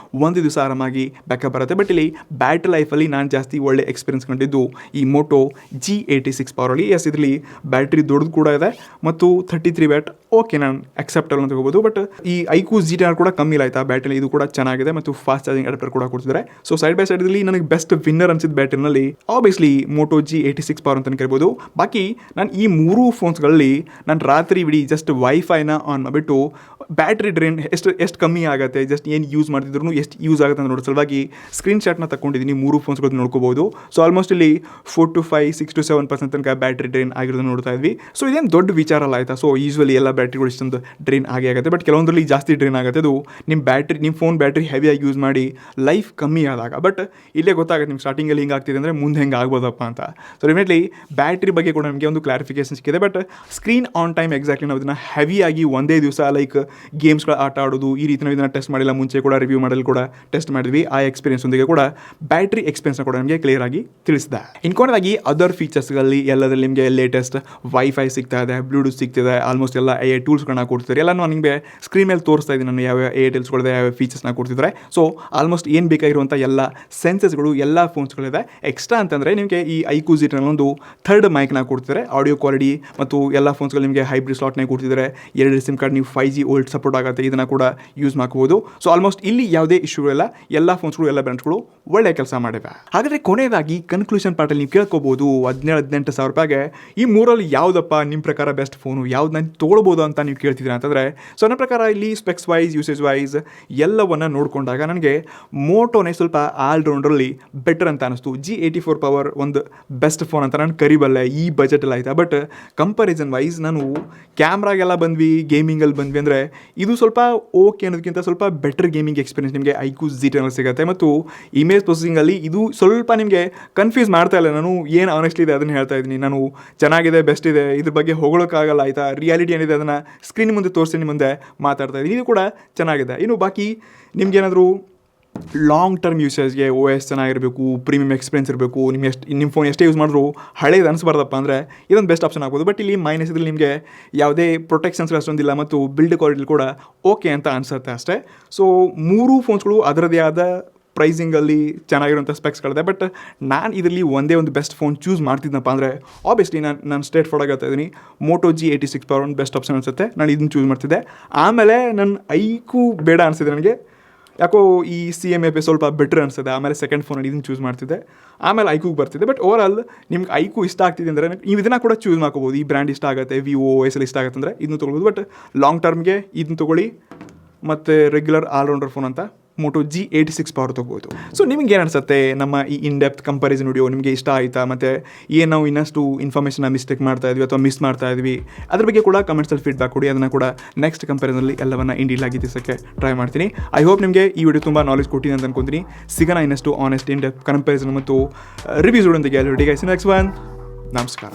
ಒಂದು ದಿವಸ ಆರಾಮಾಗಿ ಬ್ಯಾಕಪ್ ಬರುತ್ತೆ. ಬಟ್ ಇಲ್ಲಿ ಬ್ಯಾಟ್ರಿ ಲೈಫಲ್ಲಿ ನಾನು ಜಾಸ್ತಿ ಒಳ್ಳೆ ಎಕ್ಸ್ಪೀರಿಯನ್ಸ್ ಕಂಡಿದ್ದು ಈ ಮೋಟೋ G86 ಪವರಲ್ಲಿ. ಎಸ್, ಇದರಲ್ಲಿ ಬ್ಯಾಟ್ರಿ ದೊಡ್ಡದು ಕೂಡ ಇದೆ ಮತ್ತು 33 ವ್ಯಾಟ್ ಓಕೆ, ನಾನು ಅಕ್ಸೆಪ್ಟಬಲ್ ಅಂತ ಹೋಗ್ಬೋದು. ಬಟ್ ಈ ಐಕು Z10 ಕೂಡ ಕಮ್ಮಿ ಇಲ್ಲ ಆಯಿತಾ ಬ್ಯಾಟ್ರಿ, ಇದು ಕೂಡ ಚೆನ್ನಾಗಿದೆ ಮತ್ತು ಫಾಸ್ಟ್ ಚಾರ್ಜಿಂಗ್ ಅಡಾಪ್ಟರ್ ಕೂಡ ಕೊಡ್ತಿದ್ದಾರೆ. ಸೊ ಸೈಡ್ ಬೈ ಸೈಡ್ ಇಲ್ಲಿ ನನಗೆ ಬೆಸ್ಟ್ ವಿನ್ನರ್ ಅನ್ಸಿದ ಬ್ಯಾಟ್ರಿನಲ್ಲಿ ಆಬ್ವಿಯಸ್ಲಿ ಮೋಟೋ G86 ಪವರ್ ಅಂತ ಕರಿಬೋದು. ಬಾಕಿ ನಾನು ಈ ಮೂರು ಫೋನ್ಸ್ಗಳಲ್ಲಿ ನಾನು ರಾತ್ರಿ ಇಡೀ ಜಸ್ಟ್ ವೈಫೈನ ಆನ್ ಮಾಡಿಬಿಟ್ಟು ಬ್ಯಾಟ್ರಿ ಡ್ರೈನ್ ಎಷ್ಟು ಕಮ್ಮಿ ಆಗುತ್ತೆ, ಜಸ್ಟ್ ಏನು ಯೂಸ್ ಮಾಡ್ತಿದ್ರು ಎಷ್ಟು ಯೂಸ್ ಆಗುತ್ತೆ ಅಂತ ನೋಡೋ ಸಲುವಾಗಿ ಸ್ಕ್ರೀನ್ಶಾಟ್ನ ತಗೊಂಡಿದ್ದೀನಿ. 3 ಫೋನ್ಸ್ಗಳು ನೋಡ್ಕೋಬೋದು. ಸೊ ಆಲ್ಮೋಸ್ಟ್ ಇಲ್ಲಿ 4 to 5, 6 to 7% ತನಕ ಬ್ಯಾಟ್ರಿ ಡ್ರೈನ್ ಆಗಿರೋದನ್ನ ನೋಡ್ತಾ ಇದ್ವಿ. ಸೊ ಇದೇನು ದೊಡ್ಡ ವಿಚಾರ ಅಲ್ಲ ಆಯಿತಾ. ಸೊ ಯೂಶ್ವಲಿ ಎಲ್ಲ ಬ್ಯಾಟ್ರಿಗಳು ಇಷ್ಟೊಂದು ಡ್ರೈನ್ ಆಗುತ್ತೆ, ಬಟ್ ಕೆಲವೊಂದರಲ್ಲಿ ಜಾಸ್ತಿ ಡ್ರೈನ್ ಆಗುತ್ತೆ. ಅದು ನಿಮ್ಮ ಫೋನ್ ಬ್ಯಾಟ್ರಿ ಹೆವಿಯಾಗಿ ಯೂಸ್ ಮಾಡಿ ಲೈಫ್ ಕಮ್ಮಿ ಆದಾಗ. ಬಟ್ ಇಲ್ಲೇ ಗೊತ್ತಾಗುತ್ತೆ ನಿಮ್ಗೆ ಸ್ಟಾರ್ಟಿಂಗಲ್ಲಿ ಹಿಂಗೆ ಆಗ್ತಿದೆ ಅಂದರೆ ಮುಂದೆ ಹೆಂಗೆ ಆಗ್ಬೋದಪ್ಪ ಅಂತ. ಸೊ ಡೆಫಿನೆಟ್ಲಿ ಬ್ಯಾಟ್ರಿ ಬಗ್ಗೆ ಕೂಡ ನಮಗೆ ಒಂದು ಕ್ಲಾರಿಫಿಕೇಶನ್ ಸಿಕ್ಕಿದೆ. But screen on time exactly ನಾವು ಇದನ್ನು ಹೆವಿಯಾಗಿ ಒಂದೇ ದಿವಸ ಲೈಕ್ ಗೇಮ್ಸ್ಗಳು ಆಟ ಆಡೋದು ಈ ರೀತಿ ನಾವು ಇದನ್ನು ಟೆಸ್ಟ್ ಮಾಡಿಲ್ಲ. ಮುಂಚೆ ಕೂಡ ರಿವ್ಯೂ ಮಾಡಲು ಕೂಡ ಟೆಸ್ಟ್ ಮಾಡಿದ್ವಿ. ಆ ಎಕ್ಸ್ಪೀರಿಯನ್ಸ್ ಒಂದಿಗೆ ಕೂಡ ಬ್ಯಾಟ್ರಿ ಎಕ್ಸ್ಪೀರಿಯನ್ಸ್ನ ಕೂಡ ನಮಗೆ ಕ್ಲಿಯರ್ ಆಗಿ ತಿಳಿಸಿದೆ. ಇನ್ಕೊಂಡಾಗಿ ಅದರ್ ಫೀಚರ್ಸ್ಗಳಲ್ಲಿ ಎಲ್ಲದರಲ್ಲಿ ನಿಮಗೆ ಲೇಟೆಸ್ಟ್ ವೈಫೈ ಸಿಗ್ತಾ ಇದೆ, ಬ್ಲೂಟೂತ್ ಸಿಗ್ತಿದೆ, ಆಲ್ಮೋಸ್ಟ್ ಎಲ್ಲ AI ಟೂಲ್ಸ್ಗಳನ್ನ ಕೊಡ್ತಿದ್ದಾರೆ. ಎಲ್ಲ ನಾನು ನಿಮಗೆ ಸ್ಕ್ರೀನ್ ಮೇಲೆ ತೋರಿಸ್ತಾ ಇದ್ದೀನಿ ನಾನು ಯಾವ AI ಟೂಲ್ಸ್ಗಳಿದೆ, ಯಾವ ಫೀಚರ್ಸ್ನ ಕೊಡ್ತಿದ್ದಾರೆ. ಸೊ ಆಲ್ಮೋಸ್ಟ್ ಏನು ಬೇಕಾಗಿರುವಂಥ ಎಲ್ಲ ಸೆನ್ಸಸ್ಗಳು ಎಲ್ಲ ಫೋನ್ಸ್ಗಳಿದೆ. ಎಕ್ಸ್ಟ್ರಾ ಅಂತಂದರೆ ನಿಮಗೆ ಈ iQOO Z ಒಂದು ಥರ್ಡ್ ಮೈಕ್ನ ಕೊಡ್ತಿದ್ದಾರೆ. ಆಡಿಯೋ ಕ್ವಾಲಿಟಿ ಮತ್ತು ಎಲ್ಲ ಫೋನ್ಸ್ಗಳು ನಿಮಗೆ ಹೈಬ್ರಿಡ್ ಸ್ಲಾಟ್ನೇ ಕೊಡ್ತಿದ್ದಾರೆ. 2 ಸಿಮ್ ಕಾರ್ಡ್ ನೀವು 5G ಓಲ್ಡ್ ಸಪೋರ್ಟ್ ಆಗುತ್ತೆ, ಇದನ್ನು ಕೂಡ ಯೂಸ್ ಮಾಡ್ಕೋಬೋದು. ಸೊ ಆಲ್ಮೋಸ್ಟ್ ಇಲ್ಲಿ ಯಾವುದೇ ಇಶ್ಯೂ ಇಲ್ಲ, ಎಲ್ಲ ಫೋನ್ಸ್ಗಳು ಎಲ್ಲ ಬ್ರ್ಯಾಂಡ್ಸ್ಗಳು ಒಳ್ಳೆ ಕೆಲಸ ಮಾಡಿವೆ. ಹಾಗಾದರೆ ಕೊನೆಯದಾಗಿ ಕನ್ಕ್ಲೂಷನ್ ಪಾರ್ಟಲ್ಲಿ ನೀವು ಕೇಳ್ಕೋಬೋದು 17-18 ಸಾವಿರ ರೂಪಾಯಿಗೆ ಈ ಮೂರಲ್ಲಿ ಯಾವುದಪ್ಪ ನಿಮ್ಮ ಪ್ರಕಾರ ಬೆಸ್ಟ್ ಫೋನು, ಯಾವ್ದು ನಾನು ತೊಗೊಳ್ಬೋದು ಅಂತ ನೀವು ಕೇಳ್ತಿದ್ದೀರಾ ಅಂತಂದರೆ, ಸೊ ನನ್ನ ಪ್ರಕಾರ ಇಲ್ಲಿ ಸ್ಪೆಕ್ಸ್ ವೈಸ್ ಯೂಸೇಜ್ ವೈಸ್ ಎಲ್ಲವನ್ನು ನೋಡಿಕೊಂಡಾಗ ನನಗೆ ಮೋಟೋನೇ ಸ್ವಲ್ಪ ಆಲ್ರೌಂಡ್ರಲ್ಲಿ ಬೆಟರ್ ಅಂತ ಅನಿಸ್ತು. G84 ಪವರ್ ಒಂದು ಬೆಸ್ಟ್ ಫೋನ್ ಅಂತ ನಾನು ಕರಿಬಲ್ಲೆ ಈ ಬಜೆಟಲ್ಲಿ ಆಯಿತಾ. ಬಟ್ ಕಂಪ್ಯಾರಿಸನ್ ವೈಸ್ ನಾನು ಕ್ಯಾಮ್ರಾಗೆಲ್ಲ ಬಂದ್ವಿ, ಗೇಮಿಂಗಲ್ಲಿ ಬಂದ್ವಿ ಅಂದರೆ ಇದು ಸ್ವಲ್ಪ ಓಕೆ ಅನ್ನೋದಕ್ಕಿಂತ ಸ್ವಲ್ಪ ಬೆಟರ್ ಗೇಮಿಂಗ್ ಎಕ್ಸ್ಪೀರಿಯನ್ಸ್ ನಿಮಗೆ iQOO Z ಸಿಗುತ್ತೆ. ಮತ್ತು ಇಮೇಜ್ ಪ್ರೊಸೆಸಿಂಗಲ್ಲಿ ಇದು ಸ್ವಲ್ಪ ನಿಮಗೆ ಕನ್ಫ್ಯೂಸ್ ಮಾಡ್ತಾ ಇಲ್ಲ. ನಾನು ಏನು ಆನೆಸ್ಟ್ಲಿ ಇದೆ ಅದನ್ನು ಹೇಳ್ತಾ ಇದ್ದೀನಿ. ನಾನು ಚೆನ್ನಾಗಿದೆ, ಬೆಸ್ಟ್ ಇದೆ, ಇದ್ರ ಬಗ್ಗೆ ಹೊಗಳೋಕ್ಕಾಗಲ್ಲ ಆಯಿತಾ. ರಿಯಾಲಿಟಿ ಏನಿದೆ ಅದನ್ನು ಸ್ಕ್ರೀನ್ ಮುಂದೆ ತೋರಿಸಿ ನಿಮ್ಮ ಮುಂದೆ ಮಾತಾಡ್ತಾ ಇದ್ದೀನಿ. ಇದು ಕೂಡ ಚೆನ್ನಾಗಿದೆ. ಇನ್ನು ಬಾಕಿ ನಿಮ್ಗೇನಾದರೂ ಲಾಂಗ್ ಟರ್ಮ್ ಯೂಸೇಜ್ಗೆ OS ಚೆನ್ನಾಗಿರಬೇಕು, ಪ್ರೀಮಿಯಮ್ ಎಕ್ಸ್ಪೀರಿಯನ್ಸ್ ಇರಬೇಕು, ನಿಮ್ಮ ಫೋನ್ ಎಷ್ಟೇ ಯೂಸ್ ಮಾಡಿದ್ರು ಹಳೇದು ಅನಿಸ್ಬಾರ್ದಪ್ಪ ಅಂದರೆ ಇದೊಂದು ಬೆಸ್ಟ್ ಆಪ್ಷನ್ ಆಗ್ಬೋದು. ಬಟ್ ಇಲ್ಲಿ ಮೈನಸ್ ಇದ್ರಲ್ಲಿ ನಿಮಗೆ ಯಾವುದೇ ಪ್ರೊಟೆಕ್ಷನ್ಸ್ ಅಷ್ಟೊಂದಿಲ್ಲ ಮತ್ತು ಬಿಲ್ಡ್ ಕ್ವಾಲಿಟಿ ಕೂಡ ಓಕೆ ಅಂತ ಅನಿಸುತ್ತೆ ಅಷ್ಟೇ. ಸೊ 3 ಫೋನ್ಸ್ಗಳು ಅದರದೇ ಆದ ಪ್ರೈಸಿಂಗಲ್ಲಿ ಚೆನ್ನಾಗಿರೋಂಥ ಸ್ಪೆಕ್ಸ್ಗಳಿದೆ. ಬಟ್ ನಾನು ಇದರಲ್ಲಿ ಒಂದೇ ಒಂದು ಬೆಸ್ಟ್ ಫೋನ್ ಚೂಸ್ ಮಾಡ್ತಿದ್ದನಪ್ಪ ಅಂದರೆ ಆಬ್ವಿಯಸ್ಲಿ ನಾನು ಸ್ಟ್ರೇಟ್ ಫಾರ್ವರ್ಡ್ ಆಗ್ತಾ ಇದ್ದೀನಿ. Moto G86 ಪವರ್ ಒಂದು ಬೆಸ್ಟ್ ಆಪ್ಷನ್ ಅನಿಸುತ್ತೆ, ನಾನು ಇದನ್ನು ಚೂಸ್ ಮಾಡ್ತಿದ್ದೆ. ಆಮೇಲೆ ನನ್ನ iQOO ಬೇಡ ಅನಿಸಿದೆ ನನಗೆ, ಯಾಕೋ ಈ CMA ಸ್ವಲ್ಪ ಬೆಟರ್ ಅನಿಸ್ತದೆ. ಆಮೇಲೆ ಸೆಕೆಂಡ್ ಫೋನಲ್ಲಿ ಇದನ್ನು ಚೂಸ್ ಮಾಡ್ತಿದ್ದೆ, ಆಮೇಲೆ iQOO ಬರ್ತಿದ್ದೆ. ಬಟ್ ಓವರ್ ಆಲ್ ನಿಮ್ಗೆ iQOO ಇಷ್ಟ ಆಗ್ತಿದೆ ಅಂದರೆ ನೀವು ಇದನ್ನು ಕೂಡ ಚೂಸ್ ಮಾಡ್ಕೋಬೋದು. ಈ ಬ್ರ್ಯಾಂಡ್ ಇಷ್ಟ ಆಗುತ್ತೆ, Vivo OS ಇಷ್ಟ ಆಗುತ್ತೆ ಅಂದರೆ ಇದನ್ನು ತೊಗೊಳ್ಬೋದು. ಬಟ್ ಲಾಂಗ್ ಟರ್ಮ್ಗೆ ಇದನ್ನು ತೊಗೊಳ್ಳಿ, ಮತ್ತು ರೆಗ್ಯುಲರ್ ಆಲ್ರೌಂಡರ್ ಫೋನ್ ಅಂತ Moto G86 ಪವರ್ ತೊಗೋಬೋದು. ಸೊ ನಿಮ್ಗೆ ಏನು ಅನಿಸುತ್ತೆ ನಮ್ಮ ಈ ಇನ್ ಡೆಪ್ತ್ ಕಂಪ್ಯಾರಿಸನ್ ವಿಡಿಯೋ ನಿಮಗೆ ಇಷ್ಟ ಆಯಿತಾ? ಮತ್ತು ಏನು ನಾವು ಇನ್ನಷ್ಟು ಇನ್ಫಾರ್ಮೇಷನ್ನ ಮಿಸ್ಟೇಕ್ ಮಾಡ್ತಾ ಇದ್ವಿ ಅಥವಾ ಮಿಸ್ ಮಾಡ್ತಾ ಇದ್ವಿ ಅದ್ರ ಬಗ್ಗೆ ಕೂಡ ಕಮೆಂಟ್ಸಲ್ಲಿ ಫೀಡ್ಬ್ಯಾಕ್ ಕೊಡಿ. ಅದನ್ನು ಕೂಡ ನೆಕ್ಸ್ಟ್ ಕಂಪ್ಯಾರಿಸನಲ್ಲಿ ಎಲ್ಲವನ್ನು ಇಂಡೀಲ್ ಆಗಿ ತಿಳಿಸೋಕ್ಕೆ ಟ್ರೈ ಮಾಡ್ತೀನಿ. ಐ ಹೋಪ್ ನಿಮಗೆ ಈ ವಿಡಿಯೋ ತುಂಬ ನಾಲೆಜ್ ಕೊಟ್ಟಿದೆ ಅಂತ ಅನ್ಕೊಂತೀನಿ. ಸಿಗೋಣ ಇನ್ನಷ್ಟು ಆನೆಸ್ಟ್ ಇನ್ ಡೆಪ್ತ್ ಕಂಪ್ಯಾರಿಸನ್ ಮತ್ತು ರಿವ್ಯೂಸ್ಗಳೊಂದಿಗೆ. ಎಲ್ಲರಿಗೆ ನೆಕ್ಸ್ಟ್ ಒನ್. ನಮಸ್ಕಾರ.